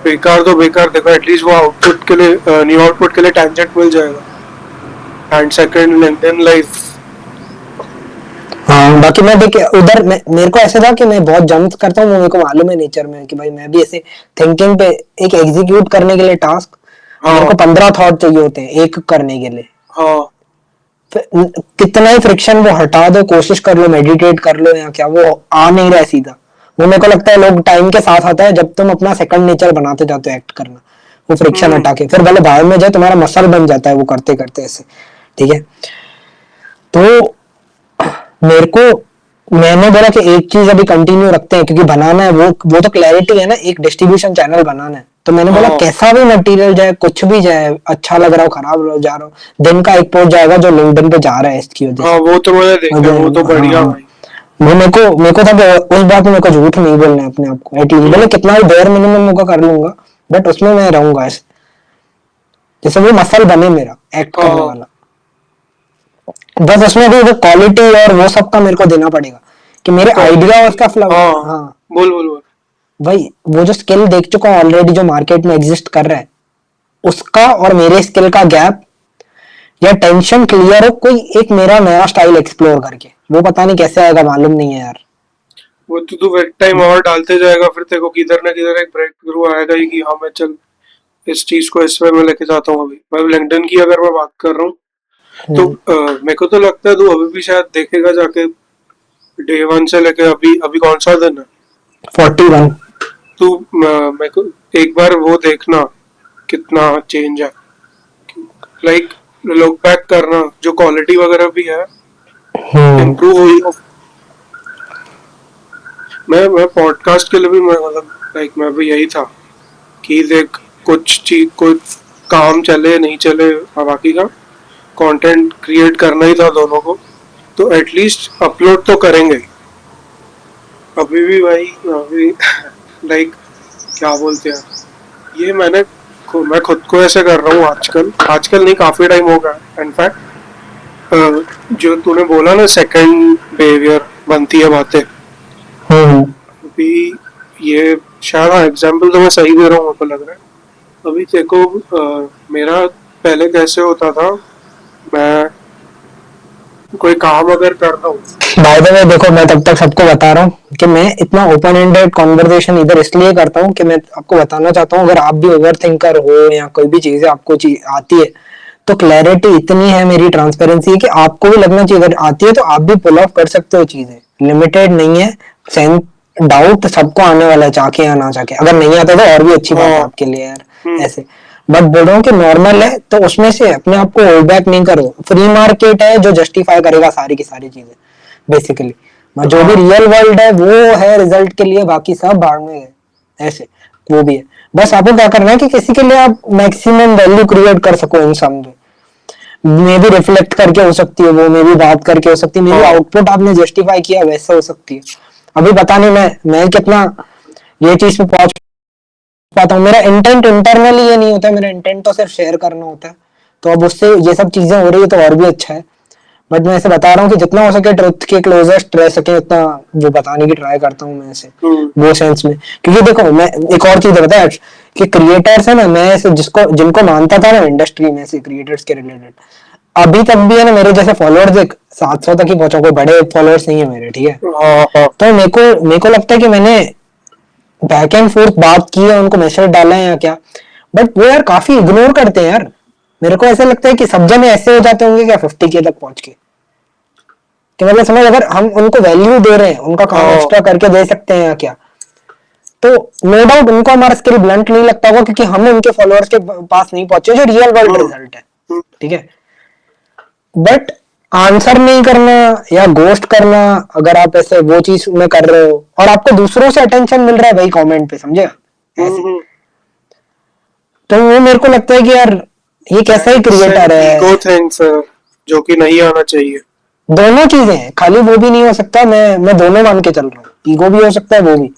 बेकार तो बेकार, देखो एटलीस्ट वो आउटपुट के लिए, न्यू आउटपुट के लिए टेंजेंट मिल जाएगा। And second LinkedIn life. हाँ बाकी मैं देख उधर मेरे को ऐसा था कि मैं बहुत जंप करता हूँ, वो मेरे को मालूम है नेचर में कि भाई मैं भी ऐसे थिंकिंग पे, एक एग्जीक्यूट करने के लिए टास्क मेरे को हाँ 15 थॉट चाहिए होते हैं एक करने के लिए। हाँ। कितना ही फ्रिक्शन वो हटा दो, कोशिश कर लो, मेडिटेट कर लो या क्या, वो आ नहीं रहा है सीधा। वो मेरे को लगता है लोग टाइम के साथ आता है, जब तुम अपना सेकंड नेचर बनाते जाते हो एक्ट करना, वो फ्रिक्शन हम्म। हटा के, फिर भले बाहर में जाए तुम्हारा मसल बन जाता है वो करते करते ऐसे, ठीक है। तो मेरे को, मैंने बोला कि एक चीज अभी कंटिन्यू रखते हैं क्योंकि बनाना है, वो तो क्लैरिटी है ना, एक डिस्ट्रीब्यूशन चैनल बनाना है। तो मैंने बोला हाँ कैसा भी मटेरियल जाए, कुछ भी जाए, अच्छा लग रहा हो, खराब जा रहा हो, दिन का एक पोस्ट जाएगा जो लिंक्डइन पे जा रहा है इसकी वजह हाँ, से। वो तो मैंने देखा, वो तो हाँ बढ़िया हाँ, भाई। वो मेरे को था कि उस बात में मेरे को झूठ नहीं बोलना है अपने आप को, एटलीस्ट हम्म। बोले कितना भी बेयर मिनिमम होगा कर लूंगा, बट उसमें मैं रहूंगा ऐसे, जैसे वो मसल बने मेरा एक्ट करने हाँ वाला। बस उसमें भी वो क्वालिटी और वो सब का मेरे को देना पड़ेगा कि मेरे आइडिया और क्वालिटी। उसका फ्लो। हाँ, हाँ बोल बोल बोल। भाई, वो जो स्किल देख चुका हूँ ऑलरेडी जो मार्केट में एग्जिस्ट कर रहा है, उसका और मेरे स्किल का गैप या टेंशन क्लियर हो, कोई एक मेरा नया स्टाइल एक्सप्लोर करके, वो पता नहीं कैसे आएगा, मालूम नहीं है यार। वो तो तू वेट टाइम और डालते जाएगा, फिर तेरे को किधर ना किधर एक ब्रेक थ्रू आएगा ही कि हाँ मैं चल इस चीज को इस वे में लेके जाता हूँ। अभी मैं लिंक्डइन की अगर मैं बात कर रहा हूँ तो मेरे को तो लगता है तू अभी भी शायद देखेगा जाके, डे वन से लेके अभी अभी कौन सा दिन है। 41। तू मेरे को एक बार वो देखना कितना चेंज है, लाइक लुक बैक करना, जो क्वालिटी वगैरह भी है हम्म। इम्प्रूव हुई हो। मैं पॉडकास्ट के लिए भी मैं मतलब लाइक मैं भी यही था कि देख कुछ चीज कुछ काम चले नहीं चले, बाकी का कंटेंट क्रिएट करना ही था दोनों को, तो एटलीस्ट अपलोड तो करेंगे। अभी भी भाई अभी लाइक क्या बोलते हैं, ये मैं खुद को ऐसे कर रहा हूँ आजकल, आजकल नहीं काफी टाइम हो गया इनफैक्ट। जो तूने बोला ना सेकंड बिहेवियर बनती है बातें, हम्म। अभी ये शायद हाँ एग्जाम्पल तो मैं सही दे रहा हूँ, मेरे को लग रहा है। अभी देखो मेरा पहले कैसे होता था, मैं कोई काम अगर कर रहा हूँ। बाय द वे देखो, मैं तब तक सबको बता रहा हूँ कि मैं इतना ओपन एंडेड कॉन्वर्सेशन इधर इसलिए करता हूँ कि मैं आपको बताना चाहता हूँ, अगर आप भी ओवर थिंकर हो या कोई भी चीज आपको चीज आती है, तो क्लैरिटी इतनी है, मेरी ट्रांसपेरेंसी है कि आपको भी लगना चाहिए, अगर आती है तो आप भी पुल ऑफ कर सकते हो, चीजें लिमिटेड नहीं है। सेंस डाउट सबको आने वाला है, चाहे या ना चाहे, अगर नहीं आता तो और भी अच्छी बात है हाँ। आपके लिए यार। हम्म। ऐसे बट बोल रहा हूँ कि नॉर्मल है तो उसमें से अपने आप को होल्ड बैक नहीं करो। फ्री मार्केट है जो जस्टिफाई करेगा सारी की सारी चीजें बेसिकली। जो भी हाँ। रियल वर्ल्ड है वो है रिजल्ट के लिए, बाकी सब भाड़ में है। ऐसे वो भी है, बस आपको क्या करना है कि किसी के लिए आप मैक्सिमम वैल्यू क्रिएट कर सको इन सम में। मे भी रिफ्लेक्ट करके हो सकती है, वो मे भी बात करके हो सकती है, मे भी हाँ। आउटपुट आपने जस्टिफाई किया वैसे हो सकती है। अभी पता नहीं मैं कितना ये चीज पे पहुंच पाता हूँ। मेरा इंटेंट इंटरनली ये नहीं होता है, मेरा इंटेंट तो सिर्फ शेयर करना होता है। तो अब उससे ये सब चीजें हो रही है तो और भी अच्छा है। बट मैं ऐसे बता रहा हूँ कि जितना हो सके ट्रुथ के क्लोजेस्ट रह सके उतना वो बताने की ट्राई करता हूँ मैं ऐसे, हम्म। वो सेंस में। क्योंकि देखो मैं एक और चीज बताया कि क्रिएटर्स है ना, मैं ऐसे जिसको जिनको मानता था ना इंडस्ट्री में से क्रिएटर्स के रिलेटेड, अभी तक भी है ना मेरे जैसे फॉलोअर्स देख 700 तक ही पहुंचा, कोई बड़े फॉलोअर्स नहीं है मेरे, ठीक है। हाँ। हाँ। तो मेरे को लगता है कि मैंने बैक एंड फोर्थ बात की है, उनको मैसेज डाला है या क्या, बट वो यार काफी इग्नोर करते हैं यार। मेरे को ऐसा लगता है कि सब जने ऐसे हो जाते होंगे क्या 50K तक पहुंच के, कि मतलब समझ, अगर हम उनको वैल्यू दे रहे हैं, उनका काम हाँ। एक्स्ट्रा करके दे सकते हैं या क्या, तो नो डाउट उनको हमारा स्किल ब्लंट नहीं लगता होगा, क्योंकि हम उनके फॉलोअर्स के पास नहीं पहुंचे जो रियल वर्ल्ड हम्म। रिजल्ट है। हम्म। ठीक है, बट आंसर नहीं करना या गोस्ट करना, अगर आप ऐसे वो चीज में कर रहे हो और आपको दूसरों से अटेंशन मिल रहा है भाई कमेंट पे, समझे ऐसे, हम्म। तो वो मेरे को लगता है कि यार ये कैसा ही इट्स एन क्रिएटर ईगो है। थिंग सर, जो कि नहीं आना चाहिए। दोनों चीजें हैं, खाली वो भी नहीं हो सकता। मैं दोनों मान के चल रहा हूँ, ईगो भी हो सकता है वो भी।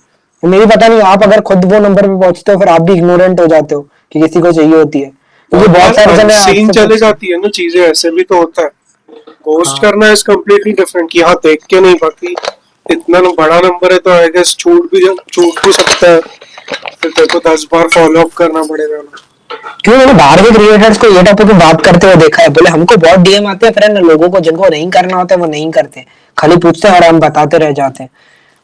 मेरी पता नहीं आप अगर खुद वो नंबर पे पहुंचते हो फिर आप भी इग्नोरेंट हो जाते हो कि किसी को चाहिए होती है, क्योंकि बहुत बहुत बार सारे जने अनसीन आपसे चले पूछते हैं। जाती है ना चीजें, ऐसे भी तो होता है। पोस्ट हाँ करना इज कम्प्लीटली डिफरेंट कि हाँ देख के नहीं, बाकी इतना बड़ा नंबर है तो आई गेस छूट भी सकता है, फिर तेरे को 10 बार फॉलो अप करना पड़ेगा ना। क्योंकि मैंने बाहर के क्रिएटर्स को ये टॉपिक पे बात करते हुए देखा है, बोले हमको बहुत डीएम आते हैं फ्रेंड, लोगों को जिनको नहीं करना होता है वो नहीं करते, खाली पूछते हैं और हम बताते रह जाते हैं।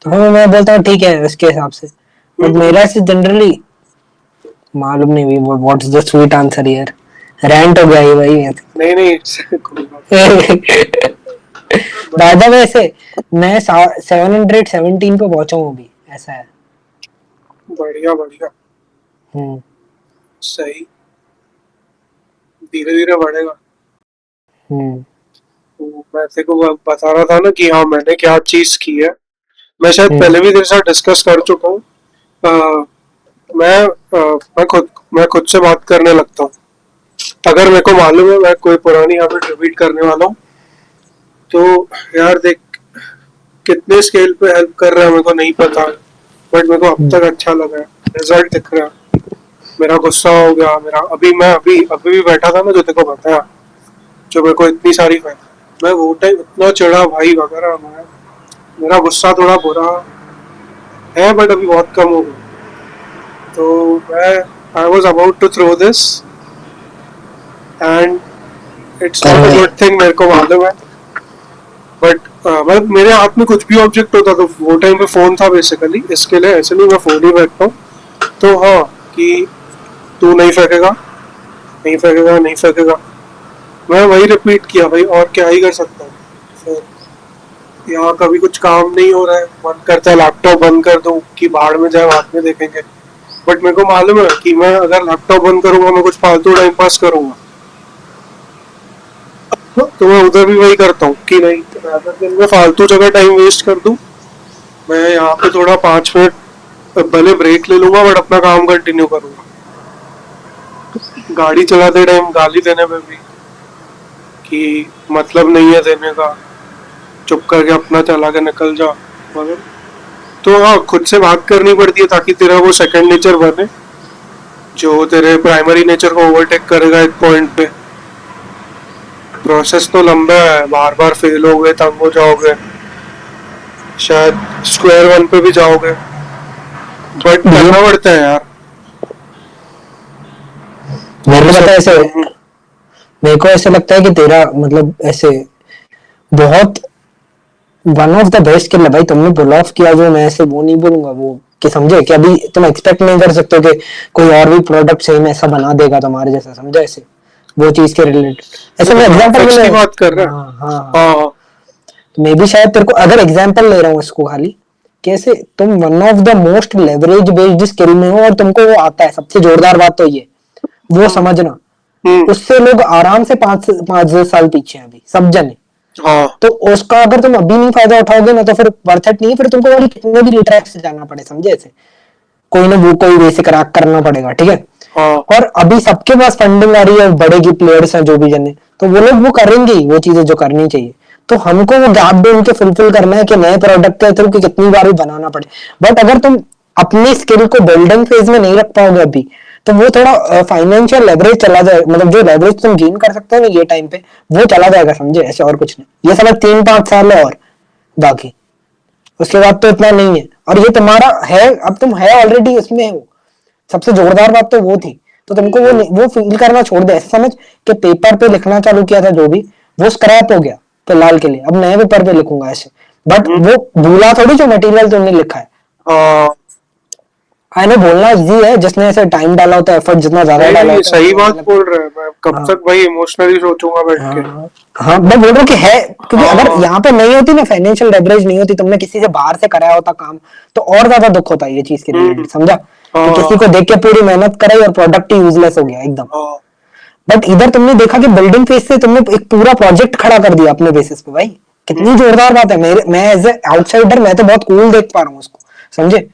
तो फिर मैं बोलता हूँ ठीक है उसके हिसाब से, बट हम्म। मेरा से जनरली मालूम नहीं भी व्हाट्स द स्वीट आंसर यार। रैंट हो गया ये भाई। नहीं नहीं कोई बात नहीं। बाय द वे से मैं 717 पे पहुंचा हूँ अभी, ऐसा है। बढ़िया बढ़िया। हम्म। सही, धीरे धीरे बढ़ेगा। हम्म। तो मैं तेरे को बता रहा था ना कि हाँ मैंने क्या चीज की है, मैं शायद हम्म। पहले भी तेरे साथ डिस्कस कर चुका हूँ। अ, मैं खुद से बात करने लगता हूँ, अगर मेरे को मालूम है मैं कोई पुरानी हैबिट रिपीट करने वाला हूँ तो। यार देख कितने स्केल पे हेल्प कर रहा है मेरे को नहीं पता, बट मेरे को अब हम्म। तक अच्छा लगा है, रिजल्ट दिख रहा है। मेरा गुस्सा हो गया, मेरा अभी भी बैठा था ना जो तेरे को बताया, जो मेरे को इतनी सारी मैं वो टाइम इतना चढ़ा भाई वगैरह, मेरा गुस्सा थोड़ा बुरा है बट अभी बहुत कम हो गया। तो मैं I was about to throw this and it's not a good thing, मेरे को मालूम है, बट मतलब मेरे हाथ में कुछ भी ऑब्जेक्ट होता तो वो टाइम पे फोन था बेसिकली, इसके लिए ऐसे नहीं मैं फोन ही फेंकता हूँ। तो हाँ कि तू नहीं फेंकेगा, नहीं फेंकेगा, नहीं फेंकेगा, मैं वही रिपीट किया भाई, और क्या ही कर सकता हूँ। फिर यहाँ कभी कुछ काम नहीं हो रहा है, मन करता है लैपटॉप बंद कर दूं कि बाहर में जाए, बाद में देखेंगे, बट मेरे को मालूम है कि मैं अगर लैपटॉप बंद करूंगा मैं कुछ फालतू टाइम पास करूंगा, तो मैं उधर भी वही करता हूँ कि नहीं, अगर दिन में फालतू जगह टाइम वेस्ट कर दूं, मैं यहाँ पे थोड़ा 5 मिनट भले ब्रेक ले लूंगा बट अपना काम कंटिन्यू करूंगा। गाड़ी चलाते टाइम गाली देने में भी कि मतलब नहीं है देने का, चुप करके अपना चला के निकल जा, मतलब तो हाँ खुद से बात करनी पड़ती है ताकि तेरा वो सेकंड नेचर बने, जो तेरे प्राइमरी नेचर को ओवरटेक करेगा एक पॉइंट पे। प्रोसेस तो लंबा है, बार बार फेल हो गए तंग हो जाओगे, शायद स्क्वायर वन पे भी जाओगे, बट ये करना पड़ता है यार। मेरे ये को पता है सब ऐसे, मेरे को ऐसे लगता है कि तेरा मतलब ऐसे बहुत one of the best skill है भाई, तुमने पुल ऑफ किया जो, मैं ऐसे वो नहीं बोलूंगा वो कि समझे कि अभी तुम एक्सपेक्ट नहीं कर सकते हो कि कोई और भी प्रोडक्ट सेम ऐसा बना देगा तुम्हारे जैसा, समझे ऐसे वो चीज के रिलेटेड ऐसे मैं एग्जांपल के ग्राफिक्स लिए। की बात कर रहे हैं। हाँ हाँ हाँ। हाँ हाँ। तो मे बी शायद तेरे को अगर एग्जांपल ले रहा हूँ इसको खाली, कैसे तुम one of the most leverage based skill में हो और तुमको वो आता है, सबसे जोरदार बात तो ये वो समझना, हम्म। उससे लोग आराम से 5 5 10 साल पीछे हैं अभी सब जने। हाँ। तो उसका अगर तुम अभी नहीं फायदा उठाओगे ना तो फिर वर्थ इट नहीं है, फिर तुमको वाली कितने भी रिट्रैक्ट से जाना पड़े, समझे ऐसे कोई ना वो कोई वे से क्रैक करना पड़ेगा, ठीक है। हाँ। और अभी सबके पास फंडिंग आ रही है, बड़े की प्लेयर्स हैं जो भी जने, तो वो लोग वो करेंगे ही वो चीजें जो करनी चाहिए। तो हमको वो गैप भी उनके फुलफिल करना है कि नए प्रोडक्ट के थ्रू कि कितनी बार भी बनाना पड़े। बट अगर तुम अपनी स्किल को बिल्डिंग फेज में नहीं रख पाओगे अभी, तो वो थोड़ा फाइनेंशियल लेवरेज चला जाए, मतलब जो लेवरेज तुम गेन कर सकते हो ना ये टाइम पे, वो चला जाएगा, समझे ऐसे और कुछ नहीं। ये सब 3 5 साल है और बाकी उसके बाद तो इतना नहीं है, और ये तुम्हारा है, अब तुम है ऑलरेडी इसमें हो। सबसे जोरदार बात तो वो थी, तो तुमको वो फील करना छोड़ दे, ऐसा समझ कि पेपर पे लिखना चालू किया था जो भी, वो स्क्रैप हो गया फिलहाल के लिए, अब नए पेपर पे लिखूंगा ऐसे। बट वो भूला थोड़ी जो मटेरियल तुमने लिखा है। हाँ। आई नो बोलना इजी है, जिसने ऐसे टाइम डाला होता है, एफर्ट जितना ज्यादा नहीं डाला नहीं होता है सही उतना बात अलग। बोल रहे हैं, मैं कब हाँ तक भाई इमोशनली सोचूंगा बैठ के। हाँ हाँ, मैं बोल रहा हूँ कि है, क्योंकि अगर हाँ। यहाँ पे नहीं होती ना फाइनेंशियल लेवरेज नहीं होती, तुमने किसी से बाहर से कराया होता काम, तो और ज्यादा दुख होता है ये चीज के हम्म। रिलेटेड, समझा कि किसी को हाँ। देख के पूरी मेहनत कराई और प्रोडक्ट ही यूजलेस हो गया एकदम। हाँ। बट इधर तुमने देखा कि बिल्डिंग फेज से तुमने एक पूरा प्रोजेक्ट खड़ा कर दिया अपने बेसिस पे, भाई कितनी जोरदार बात है। मेरे मैं एज ए आउटसाइडर मैं तो बहुत कूल देख पा रहा हूँ उसको, समझे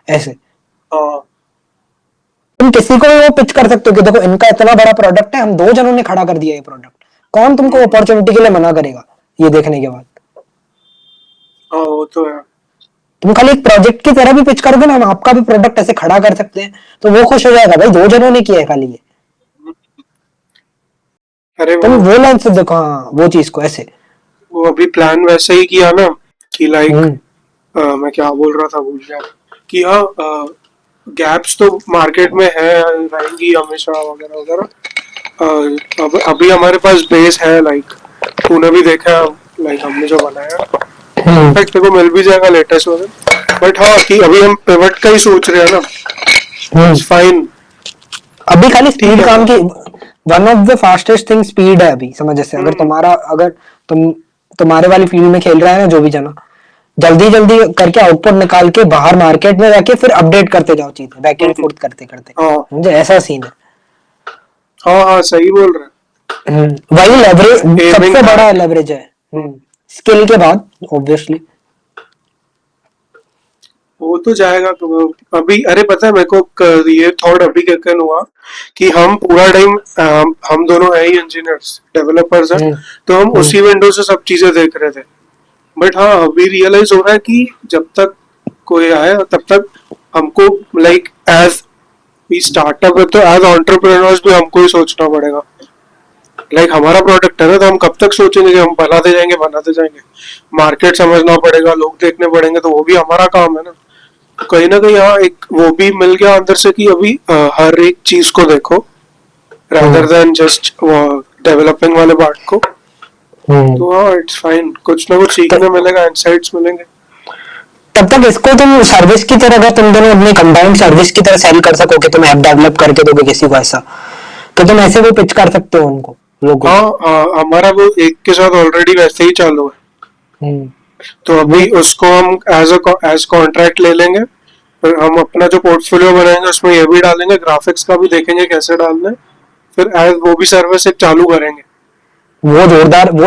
ऐसे। हाँ। तुम किसी को भी वो पिच कर सकते हो कि देखो इनका इतना बड़ा प्रोडक्ट है, हम 2 जनों ने खड़ा कर दिया ये प्रोडक्ट, कौन तुमको अपॉर्चुनिटी के लिए मना करेगा ये देखने के बाद। हाँ वो तो है। तुम खाली एक प्रोजेक्ट की तरह भी पिच करोगे ना, हम आपका भी प्रोडक्ट ऐसे खड़ा कर सकते हैं, तो वो खुश हो जाएगा भाई 2 जनों ने किया है खाली ये। अरे तुम वो वो लाइन से देखो, हाँ वो चीज को ऐसे। वो अभी प्लान वैसे ही किया ना कि लाइक हम्म मैं क्या बोल रहा था भूल गया, कि हाँ गैप्स तो मार्केट में है, रहेंगी हमेशा वगैरह वगैरह। अब अभी हमारे पास बेस है, लाइक तूने भी देखा, लाइक हमने जो बनाया हम्म इनफैक्ट तेरे को मिल भी जाएगा लेटेस्ट वर्जन। बट हाँ कि अभी हम पिवट का ही सोच रहे हैं ना, हम्म। It's fine. अभी खाली ठीक स्पीड है काम ना। की, one of the fastest thing speed है अभी, समझ जैसे अगर हम्म। तुम्हारा अगर तुम तुम्हारे वाली फील्ड में खेल रहा है ना जो भी जना, जल्दी जल्दी करके आउटपुट निकाल के बाहर मार्केट में जाके फिर अपडेट करते जाओ चीजें, बैक एंड हम्म। फोर्थ करते करते, हाँ। समझे ऐसा सीन है। हाँ हाँ सही बोल रहे वही लेवरेज हैं, एमिंग सबसे बड़ा दैट। लेवरेज है, स्किल के बाद ऑब्वियसली। वो तो जाएगा तो अभी, अरे पता है मेरे को ये थॉट अभी कैसे हुआ कि हम पूरा टाइम हम दोनों है ही इंजीनियर्स डेवलपर्स हैं, तो हम हम्म उसी विंडो से सब चीजें देख रहे थे। बट हाँ अभी रियलाइज हो रहा है कि जब तक कोई आए तब तक हमको लाइक एज वी स्टार्टअप है तो एज एंटरप्रेन्योर्स भी हमको ही सोचना पड़ेगा। लाइक हमारा प्रोडक्ट है ना, तो हम कब तक सोचेंगे कि हम बनाते जाएंगे, मार्केट समझना पड़ेगा, लोग देखने पड़ेंगे, तो वो भी हमारा काम है ना। कहीं ना कहीं यहाँ एक वो भी मिल गया अंदर से कि अभी हर एक चीज को देखो rather हम्म than just डेवलपिंग वाले पार्ट को। हम्म। तो हाँ, इट्स फाइन, कुछ ना कुछ सीखने मिलेगा, इंसाइट्स मिलेंगे। तब तक इसको तुम सर्विस की तरह, अगर तुम दोनों अपनी कंबाइंड सर्विस की तरह सेल कर सको कि तुम ऐप डेवलप करके दोगे किसी को ऐसा, तो तुम ऐसे भी पिच कर सकते हो उनको, लोगों हाँ, को। हमारा वो एक के साथ ऑलरेडी वैसे ही चालू है, हम्म। तो अभी उसको हम एज कॉन्ट्रैक्ट ले लेंगे। फिर हम अपना जो पोर्टफोलियो बनाएंगे उसमें ये भी डालेंगे, ग्राफिक्स का भी देखेंगे कैसे डालना है, फिर एज वो भी सर्विस एक चालू करेंगे। वो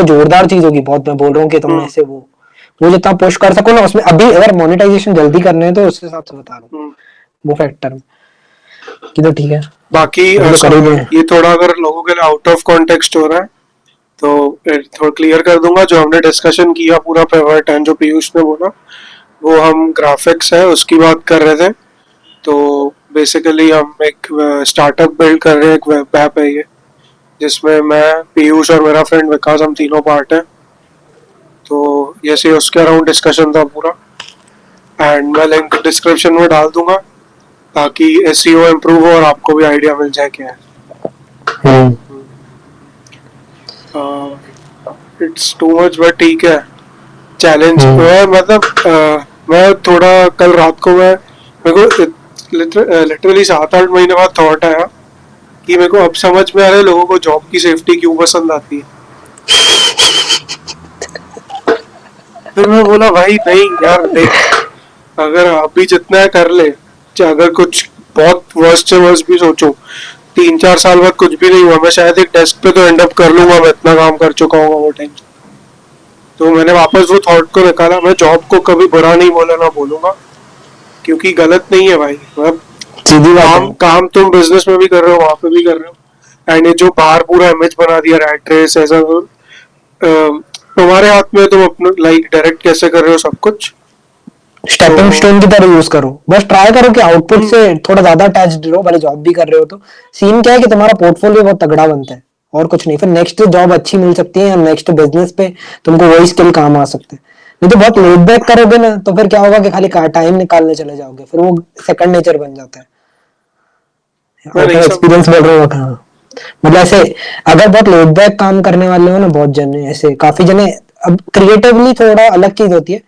जोरदार चीज होगी बहुत। मैं बोल रहा हूँ कि तुम हम्म। ऐसे वो जितना पुश कर सको ना उसमें, अभी अगर मोनेटाइजेशन जल्दी करने हैं तो उस हिसाब से बता रहा हूँ, हम्म। वो फैक्टर में कि तो ठीक है, बाकी अभी तो कर ही दें। ये थोड़ा अगर लोगों के लिए आउट ऑफ कॉन्टेक्स्ट हो रहा है तो थोड़ा क्लियर कर दूंगा। जो हमने डिस्कशन किया पूरा पिवट एंड जो पीयूष ने बोला, वो हम ग्राफिक्स है उसकी बात कर रहे थे। तो बेसिकली हम एक स्टार्टअप बिल्ड कर रहे हैं, एक वेब ऐप है ये, जिसमें मैं, पीयूष और मेरा फ्रेंड विकास, हम तीनों पार्ट हैं। तो ये सी उसके अराउंड डिस्कशन था पूरा, एंड मैं लिंक डिस्क्रिप्शन में डाल दूंगा ताकि एसईओ इम्प्रूव हो और आपको भी आइडिया मिल जाए क्या हम्म। है। इट्स टू मच बट ठीक है, चैलेंज हम्म। है। मतलब मैं थोड़ा कल रात को मैं, मेरे को लिटरली 7-8 महीने बाद थॉट आया कि मेरे को अब समझ में आ रहा है लोगों को जॉब की सेफ्टी क्यों पसंद आती है। फिर मैं बोला भाई नहीं यार, देख, अगर आप भी जितना है कर ले, चाहे अगर कुछ बहुत वर्स्ट से वर्स्ट भी सोचो, 3-4 साल बाद कुछ भी नहीं हुआ, मैं शायद एक डेस्क पे तो एंड अप कर लूंगा, मैं इतना काम कर चुका हूँ वो टाइम। तो मैंने वापस वो थॉट को निकाला, मैं जॉब को कभी बुरा नहीं बोला, ना बोलूंगा, क्योंकि गलत नहीं है भाई। मतलब सीधी बात है। काम तुम बिजनेस में भी कर रहे हो, वहां पे भी कर रहे हो, एंड ये जो बाहर पूरा इमेज बना दिया रैट रेस ऐसा, तुम्हारे हाथ में है, तुम अपना लाइक डायरेक्ट कैसे कर रहे हो सब कुछ। स्टेपिंग तो स्टोन की तरह यूज करो, बस ट्राई करो कि आउटपुट से थोड़ा ज्यादा अटैच्ड रहो, भले जॉब भी कर रहे हो तो। सीन क्या है कि तुम्हारा पोर्टफोलियो बहुत तगड़ा बनता है और कुछ नहीं, फिर नेक्स्ट जॉब अच्छी मिल सकती है या नेक्स्ट बिजनेस पे तुमको वही स्किल काम आ सकते हैं। नहीं तो बहुत लेट बैक करोगे ना तो फिर क्या होगा कि खाली टाइम निकालने चले जाओगे, फिर वो सेकंड नेचर बन जाता है। मैं आउट नहीं ऑफ समझा। एक्सपीरियंस बोल रहा हूँ। हाँ, मतलब ऐसे अगर बहुत लेट बैक काम करने वाले हो ना, बहुत जने ऐसे काफी जने, अब क्रिएटिवली थोड़ा अलग चीज होती है,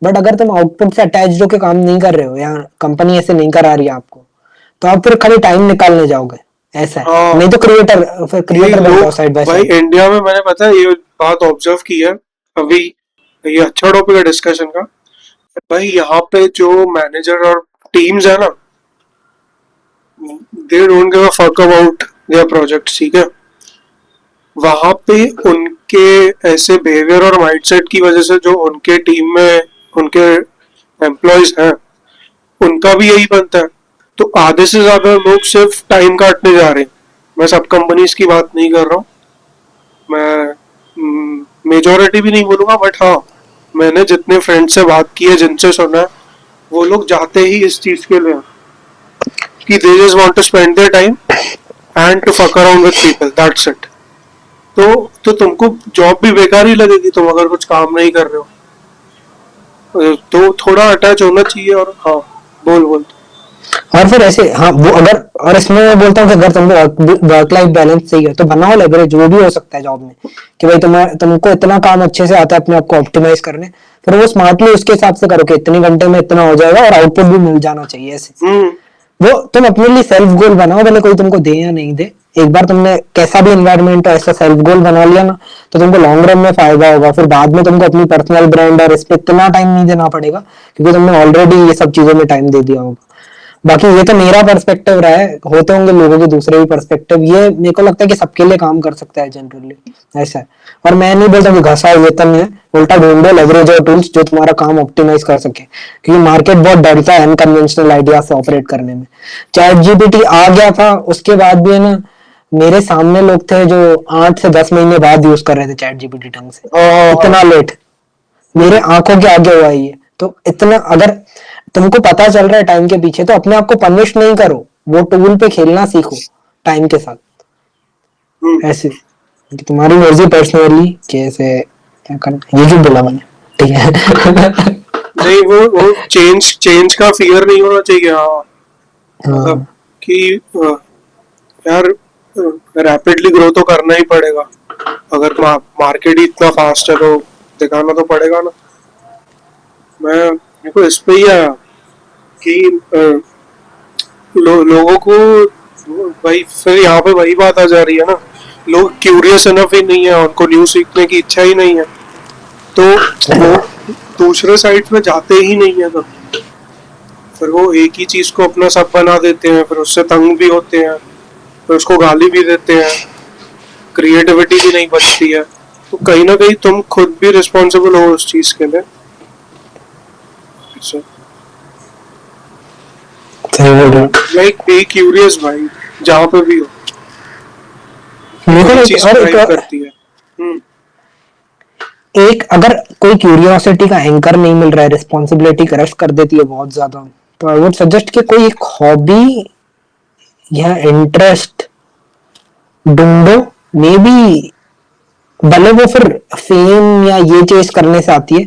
बट अगर तुम आउटपुट से अटैच होकर काम नहीं कर रहे हो या कंपनी ऐसे नहीं करा रही है आपको, तो आप फिर खाली टाइम निकालने जाओगे, ऐसा है। हाँ, नहीं तो फिर यही क्रिएटर बन जाओ लोग साइड बाय भाई साइड। इंडिया में, मैंने पता है ये बात ऑब्जर्व की है अभी, ये अच्छा टॉपिक है डिस्कशन का। भाई यहाँ पे जो मैनेजर और टीम्स है ना, they don't give a fuck about their project, ठीक है। वहां पे उनके ऐसे बिहेवियर और माइंडसेट की वजह से जो उनके टीम में उनके एम्प्लॉयज हैं, उनका भी यही बनता है। तो आधे से ज्यादा लोग सिर्फ टाइम काटने जा रहे हैं। मैं सब कंपनीज की बात नहीं कर रहा हूँ, मैं मेजोरिटी भी नहीं बोलूंगा, बट हाँ, मैंने जितने फ्रेंड से बात की है, जिनसे सुना है, वो लोग जाते ही इस चीज के लिए हैं कि they just want to spend their time and to fuck around with people, that's it. तो तुमको जॉब भी बेकार ही लगेगी तुम अगर कुछ काम नहीं कर रहे हो। तो थोड़ा अटैच होना चाहिए। और हाँ, बोल बोल। और फिर ऐसे, हाँ वो अगर, और इसमें मैं बोलता हूँ कि अगर तुमको वर्क लाइफ बैलेंस चाहिए तो बनाओ लेवरेज, जो भी हो सकता है जॉब में, कि भाई तुमको इतना काम अच्छे से आता है अपने आप को ऑप्टिमाइज करने, फिर वो स्मार्टली उसके हिसाब से करो कि इतने घंटे में इतना हो जाएगा और आउटपुट भी मिल जाना चाहिए ऐसे। हम्म। वो तुम अपने लिए सेल्फ गोल बनाओ, भले कोई तुमको दे या नहीं दे। एक बार तुमने कैसा भी एनवायरनमेंट ऐसा सेल्फ गोल बना लिया ना, तो तुमको लॉन्ग रन में फायदा होगा। फिर बाद में तुमको अपनी पर्सनल ब्रांड और इस पे इतना टाइम नहीं देना पड़ेगा, क्योंकि तुमने ऑलरेडी ये सब चीजों में टाइम दे दिया होगा। बाकी ये तो मेरा पर्सपेक्टिव रहा है, होते होंगे लोगों के दूसरे भी पर्सपेक्टिव। ये मेरे को लगता है कि सबके लिए काम कर सकता है जनरली, ऐसा है। और मैं नहीं बोलता कि घसा वेतन है, उल्टा ढूंढो लेवरेज और टूल्स जो तुम्हारा काम ऑप्टिमाइज कर सके, क्योंकि मार्केट बहुत डरता है अनकन्वेंशनल आइडिया से ऑपरेट करने में। चैट जीपीटी आ गया था, उसके बाद भी है ना, मेरे सामने लोग थे जो 8 से 10 महीने बाद यूज कर रहे थे चैट जीपीटी ढंग से, हाँ। इतना लेट। मेरे आंखों के आगे हुआ ये। तो इतना अगर तुमको पता चल रहा है टाइम के पीछे, तो अपने आप को पनिश नहीं करो, वो टूल पे खेलना सीखो टाइम के साथ, हम्म। ऐसे कि तुम्हारी मर्जी पर्सनली कैसे क्या करना। ये क्यों बोला मैंने, ठीक है। नहीं, वो चेंज चेंज का फियर नहीं होना चाहिए। हाँ, मतलब हाँ। कि यार रैपिडली ग्रो तो करना ही पड़ेगा। अगर मार्केट ही इतना फास्ट है तो दिखाना तो पड़ेगा ना। मेरे को इस पे ही आया कि लोगों को भाई फिर यहाँ पे वही बात आ जा रही है ना, लोग क्यूरियस इनफ ही नहीं है, उनको न्यूज सीखने की इच्छा ही नहीं है, तो वो दूसरे साइड पे जाते ही नहीं है कभी। फिर वो एक ही चीज को अपना सब बना देते हैं, फिर उससे तंग भी होते हैं, फिर उसको गाली भी देते हैं, क्रिएटिविटी भी नहीं बचती है। तो कहीं ना कहीं तुम खुद भी रिस्पॉन्सिबल हो उस चीज के लिए। सही बोल रहे हो। लाइक बी क्यूरियस भाई, जहाँ पे भी हो, मेरे को वही एक चीज और ड्राइव एक, करती है। एक अगर कोई क्यूरियोसिटी का एंकर नहीं मिल रहा है, रिस्पॉन्सिबिलिटी क्रश कर देती है बहुत ज्यादा, तो आई वुड सजेस्ट कि कोई एक हॉबी या इंटरेस्ट ढूंढो। मे बी भले वो फिर फेम या ये चेज करने से आती है,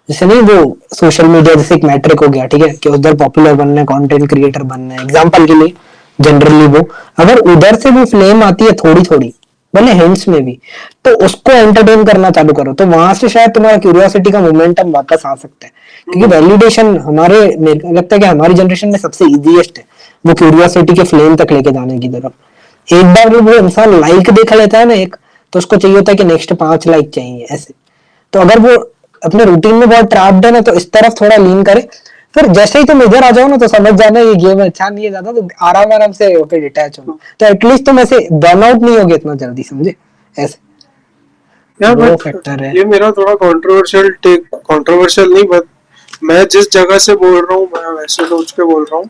जैसे नहीं वो सोशल मीडिया जैसे एक मैट्रिक हो गया, ठीक है, कि उधर पॉपुलर बनना है, कंटेंट क्रिएटर बनना है, एग्जांपल के लिए जनरली वो अगर उधर से वो फ्लेम आती है थोड़ी थोड़ी, भले हिंट्स में भी, तो उसको एंटरटेन करना चालू करो, तो वहां से शायद तुम्हारा क्यूरियोसिटी का मोमेंटम वापस आ सकता है। क्योंकि वैलिडेशन हमारे, मेरे को लगता है कि हमारी जनरेशन में सबसे इजीएस्ट है वो क्यूरियोसिटी के फ्लेम तक लेके जाने की तरफ। एक बार वो इंसान लाइक देख लेता है ना एक, तो उसको चाहिए होता है कि नेक्स्ट 5 लाइक चाहिए ऐसे। तो अगर वो अपने रूटीन में बहुत ट्रैप्ड है ना, तो इस तरफ थोड़ा लीन करे, फिर जैसे ही तुम इधर आ जाओ ना तो समझ जाना ये गेम अच्छा नहीं है ज्यादा, तो आराम आराम से पे डिटैच हो, तो एटलीस्ट तुम ऐसे बर्न आउट नहीं होगे इतना जल्दी, समझे ऐसे। या वो बट फैक्टर है। ये मेरा थोड़ा कंट्रोवर्शियल टेक, कंट्रोवर्शियल नहीं, बट मैं जिस जगह से बोल रहा हूँ मैं वैसे सोच के बोल रहा हूँ।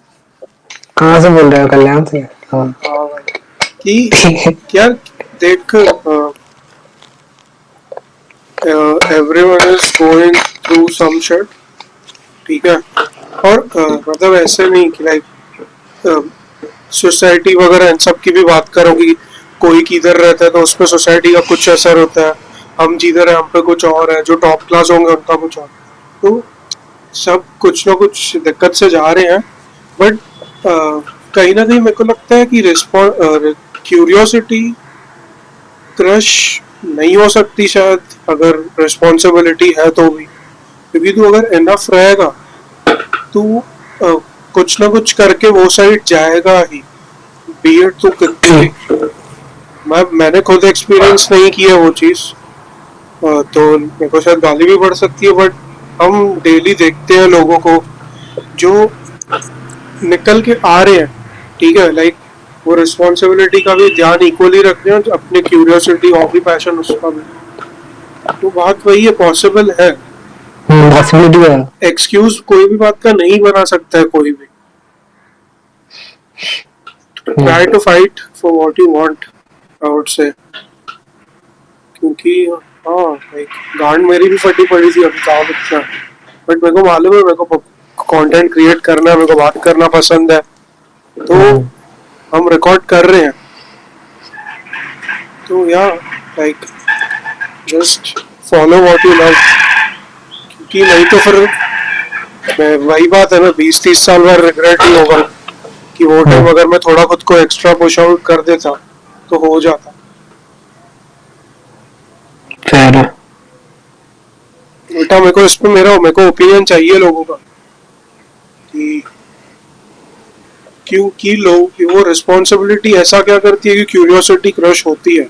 कहाँ से बोल रहे हो, कल्याण से? हाँ। हाँ भाई, कि ठीक है। यार देख, everyone is going through some shit, ठीक है, और मतलब ऐसे नहीं कि लाइक सोसाइटी वगैरह इन सब की भी बात करो कि कोई किधर रहता है तो उस पर सोसाइटी का कुछ असर होता है, हम जिधर हैं हम पे कुछ और है, जो टॉप क्लास होंगे उनका कुछ और। तो सब कुछ ना कुछ दिक्कत से जा रहे हैं, बट कहीं ना कहीं मेरे को लगता है कि क्यूरियोसिटी क्रश नहीं हो सकती शायद, अगर रिस्पॉन्सिबिलिटी है तो भी, क्योंकि तू अगर इनफ रहेगा तू कुछ ना कुछ करके वो साइड जाएगा ही, बी एड तो कितनी भी। मैंने खुद एक्सपीरियंस नहीं किया वो चीज, तो मेरे को शायद गाली भी पड़ सकती है, बट हम डेली देखते हैं लोगों को जो निकल के आ रहे हैं, ठीक है, लाइक वो रिस्पॉन्सिबिलिटी का भी ध्यान इक्वली रख रहे हैं और अपने क्यूरियोसिटी हॉबी पैशन उसका भी। तो बात वही है, पॉसिबल है, पॉसिबिलिटी है। एक्सक्यूज कोई भी बात का नहीं बना सकता है कोई भी। Try to fight for what you want, I would say, क्योंकि हाँ लाइक गांड मेरी भी फटी पड़ी थी अभी काम इतना, बट मेरे को मालूम है, मेरे को कंटेंट क्रिएट करना है, मेरे को बात करना पसंद है, तो हम रिकॉर्ड कर रहे हैं। तो या like just follow what you love, क्योंकि नहीं तो फिर वही बात है ना, 20-30 साल बाद रिग्रेट ही होगा कि वो टाइम अगर मैं थोड़ा खुद को एक्स्ट्रा पुश आउट कर देता तो हो जाता। फेयर है। बेटा मेरे को इस पे मेरे को ओपिनियन चाहिए लोगों का, कि क्योंकि लोग वो रिस्पॉन्सिबिलिटी ऐसा क्या करती है कि क्यूरियोसिटी क्रश होती है।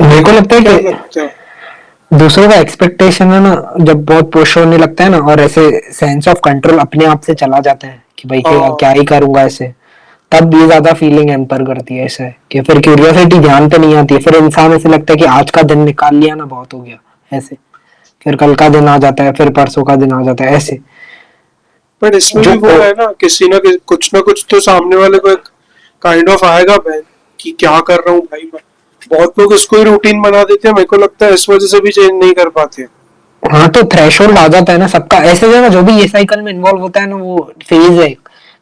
मेरे को लगता है क्या कि लगता है? दूसरों का एक्सपेक्टेशन है ना, जब बहुत पुश होने लगता है ना, और ऐसे सेंस ऑफ कंट्रोल अपने आप से चला जाता है कि भाई क्या हाँ क्या ही करूंगा ऐसे, तब ये ज्यादा फीलिंग एम्पर करती है ऐसे, कि फिर क्यूरियोसिटी ध्यान पे नहीं आती है, फिर इंसान ऐसे लगता है कि आज का दिन निकाल लिया ना बहुत हो गया ऐसे, फिर कल का दिन आ जाता है, फिर परसों का दिन आ जाता है ऐसे। बट इसमें जो भी वो है ना, किसी ना कुछ तो सामने वाले को एक काइंड ऑफ आएगा बहन कि क्या कर रहा हूँ भाई मैं। बहुत लोग इसको ही रूटीन बना देते हैं, मेरे को लगता है इस वजह से भी चेंज नहीं कर पाते। हाँ, तो थ्रेशोल्ड आ जाता है ना सबका ऐसे, जो ना जो भी ये साइकिल में इन्वॉल्व होता है ना, वो फेज है,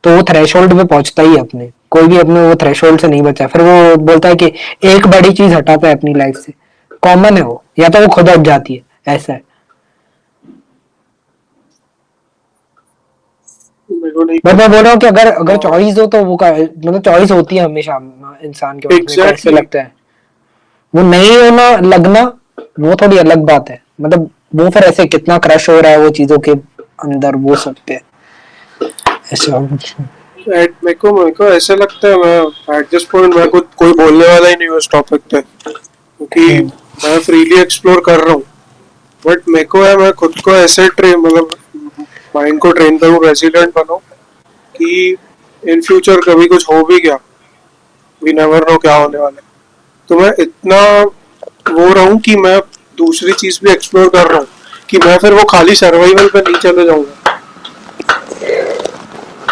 तो वो थ्रेशोल्ड पे पहुंचता ही है अपने, कोई भी अपने वो थ्रेशोल्ड से नहीं बचा, फिर वो बोलता है कि एक बड़ी चीज हटाता है अपनी लाइफ से, कॉमन है वो, या तो वो खुद हट जाती है, ऐसा है। मेरे को नहीं बट मैं बोल रहा हूँ कि अगर अगर हाँ। चॉइस हो तो वो मतलब चॉइस होती है हमेशा इंसान के पास। मेरे को ऐसे एग्जैक्टली लगता है वो नहीं होना लगना वो थोड़ी अलग बात है, मतलब वो फिर ऐसे कितना क्रश हो रहा है वो चीजों के अंदर वो सब पे ऐसा कुछ। मेरे को ऐसे लगता है मैं एट दिस पॉइंट मैं कुछ कोई बोलने वाला ही नहीं हूँ इस टॉपिक पे क्योंकि हम्म, मैं फ्रीली एक्सप्लोर कर रहा हूँ बट मेरे को है मैं खुद को ऐसे ट्रेन मतलब माइंड को ट्रेन करूँ रेसिलिएंट बनाऊँ कि इन फ्यूचर कभी कुछ हो भी गया वी नेवर नो क्या होने वाला है तो मैं इतना वो रहूं कि मैं दूसरी चीज भी एक्सप्लोर कर रहा हूँ कि मैं फिर वो खाली सर्वाइवल पे नहीं चले जाऊंगा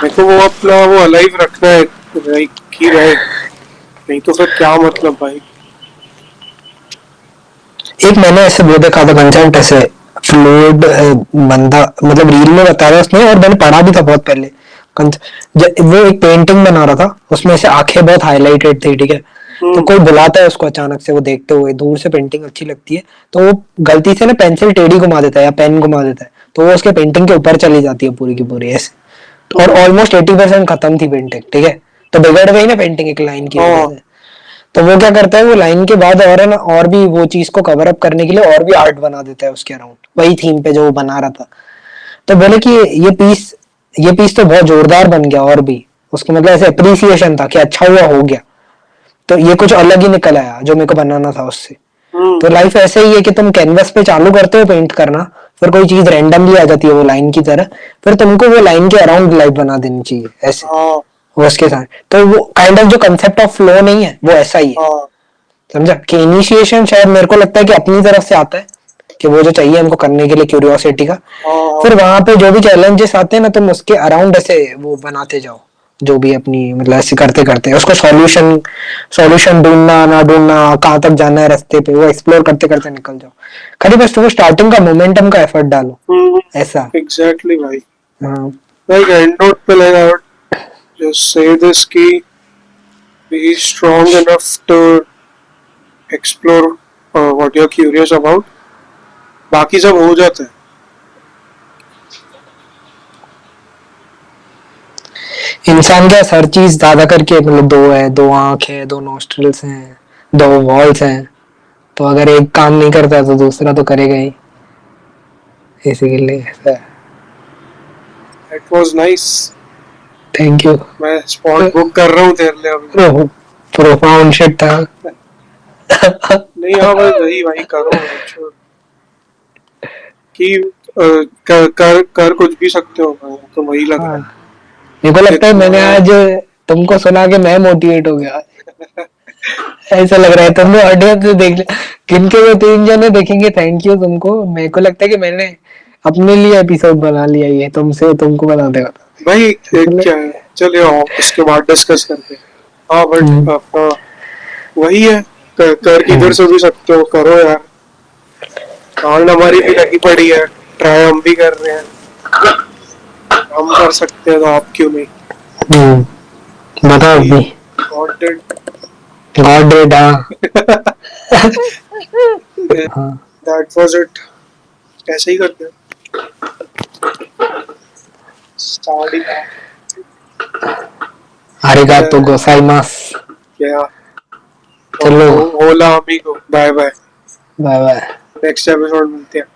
मेरे को वो अपना वो अलाइव रखना है लाइक की रहे नहीं तो फिर क्या मतलब भाई एक मैंने ऐसे वो देखा था कंटेंट ऐसे फ्लूइड बंदा, मतलब रील में बता रहा उसने और मैंने पढ़ा भी था बहुत पहले। वो एक पेंटिंग बना रहा था उसमें से आंखें बहुत हाईलाइटेड थी, ठीक है। तो हम्म कोई बुलाता है उसको अचानक से, वो देखते हुए दूर से पेंटिंग अच्छी लगती है तो वो गलती से ना पेंसिल टेढ़ी घुमा देता है या पेन घुमा देता है तो वो उसके पेंटिंग के ऊपर चली जाती है पूरी की पूरी ऐसे, और हम्म, ऑलमोस्ट 80% खत्म थी पेंटिंग, ठीक है। तो बिगड़ गई ना पेंटिंग एक लाइन की वजह हाँ से। तो वो क्या करता है, वो लाइन के बाद और है ना और भी वो चीज को कवर अप करने के लिए और भी आर्ट बना देता है उसके अराउंड वही थीम पे जो वो बना रहा था। तो बोले कि ये पीस तो बहुत जोरदार बन गया, और भी उसको मतलब ऐसे अप्रिसिएशन था कि अच्छा हुआ हो गया। तो ये कुछ अलग ही निकल आया जो मेरे को बनाना था उससे। हम्म तो लाइफ ऐसे ही है कि तुम कैनवस पे चालू करते हो पेंट करना, फिर कोई चीज रैंडमली आ जाती है वो लाइन की तरह, फिर तुमको वो लाइन के अराउंड लाइफ बना देनी चाहिए ऐसे हाँ वो उसके साथ। तो वो काइंड ऑफ जो कंसेप्ट ऑफ फ्लो नहीं है वो ऐसा ही है, हाँ समझा। कि इनिशिएशन शायद मेरे को लगता है कि अपनी तरफ से आता है कि वो जो चाहिए हमको करने के लिए क्यूरियोसिटी का, हाँ फिर वहां पे जो भी चैलेंजेस आते हैं ना तुम उसके अराउंड ऐसे वो बनाते जाओ, जो भी अपनी मतलब ऐसे करते करते उसको सॉल्यूशन सॉल्यूशन ढूंढना ना ढूंढना कहाँ तक जाना है रास्ते पे वो एक्सप्लोर करते करते निकल जाओ। खाली बस तुम स्टार्टिंग का मोमेंटम का एफर्ट डालो ऐसा। एग्जैक्टली भाई हाँ। लाइक एंड नोट पे like I would just say this key be strong enough to explore what you are curious about बाकी सब हो जाता है इंसान क्या हर चीज ज्यादा करके मतलब दो है, दो आंख है, दो नॉस्ट्रल्स हैं, दो वॉल्स हैं, तो अगर एक काम नहीं करता तो दूसरा तो करेगा ही, इसीलिए ऐसा है। It was nice thank you. मैं स्पॉट बुक कर रहा हूँ तेरे लिए अभी प्रोफाउंड शिट था। नहीं हाँ भाई वही वही करो अच्छा कि कर कुछ भी सकते हो भाई तो वही लग हाँ, रहा मेरे को है लगता है जितना मैंने आज तुमको सुना के मैं मोटिवेट हो गया, ऐसा लग रहा है। तुमने ऑडियंस से देख लिया, गिन के जो 3 जने देखेंगे, थैंक यू तुमको। मेरे को लगता है कि मैंने अपने लिए एपिसोड बना लिया ये तुमसे तुमको बता देगा भाई इसलिए। क्या है चलिए उसके बाद डिस्कस करते हैं हाँ बट हम्म, अपना वही है कर किधर हम्म, से भी सकते हो करो यार कांड हमारी भी लगी पड़ी है ट्राई हम भी कर रहे हैं हम कर सकते हैं तो आप क्यों नहीं हम्म, बताओ कि अभी। गॉड डिड गॉड डेड, हाँ। दैट वाज इट ऐसे ही करते हैं साड़ी आरिगातो गोसाइमास। क्या चलो होला अमीगो bye bye bye bye. Next episode मिलते हैं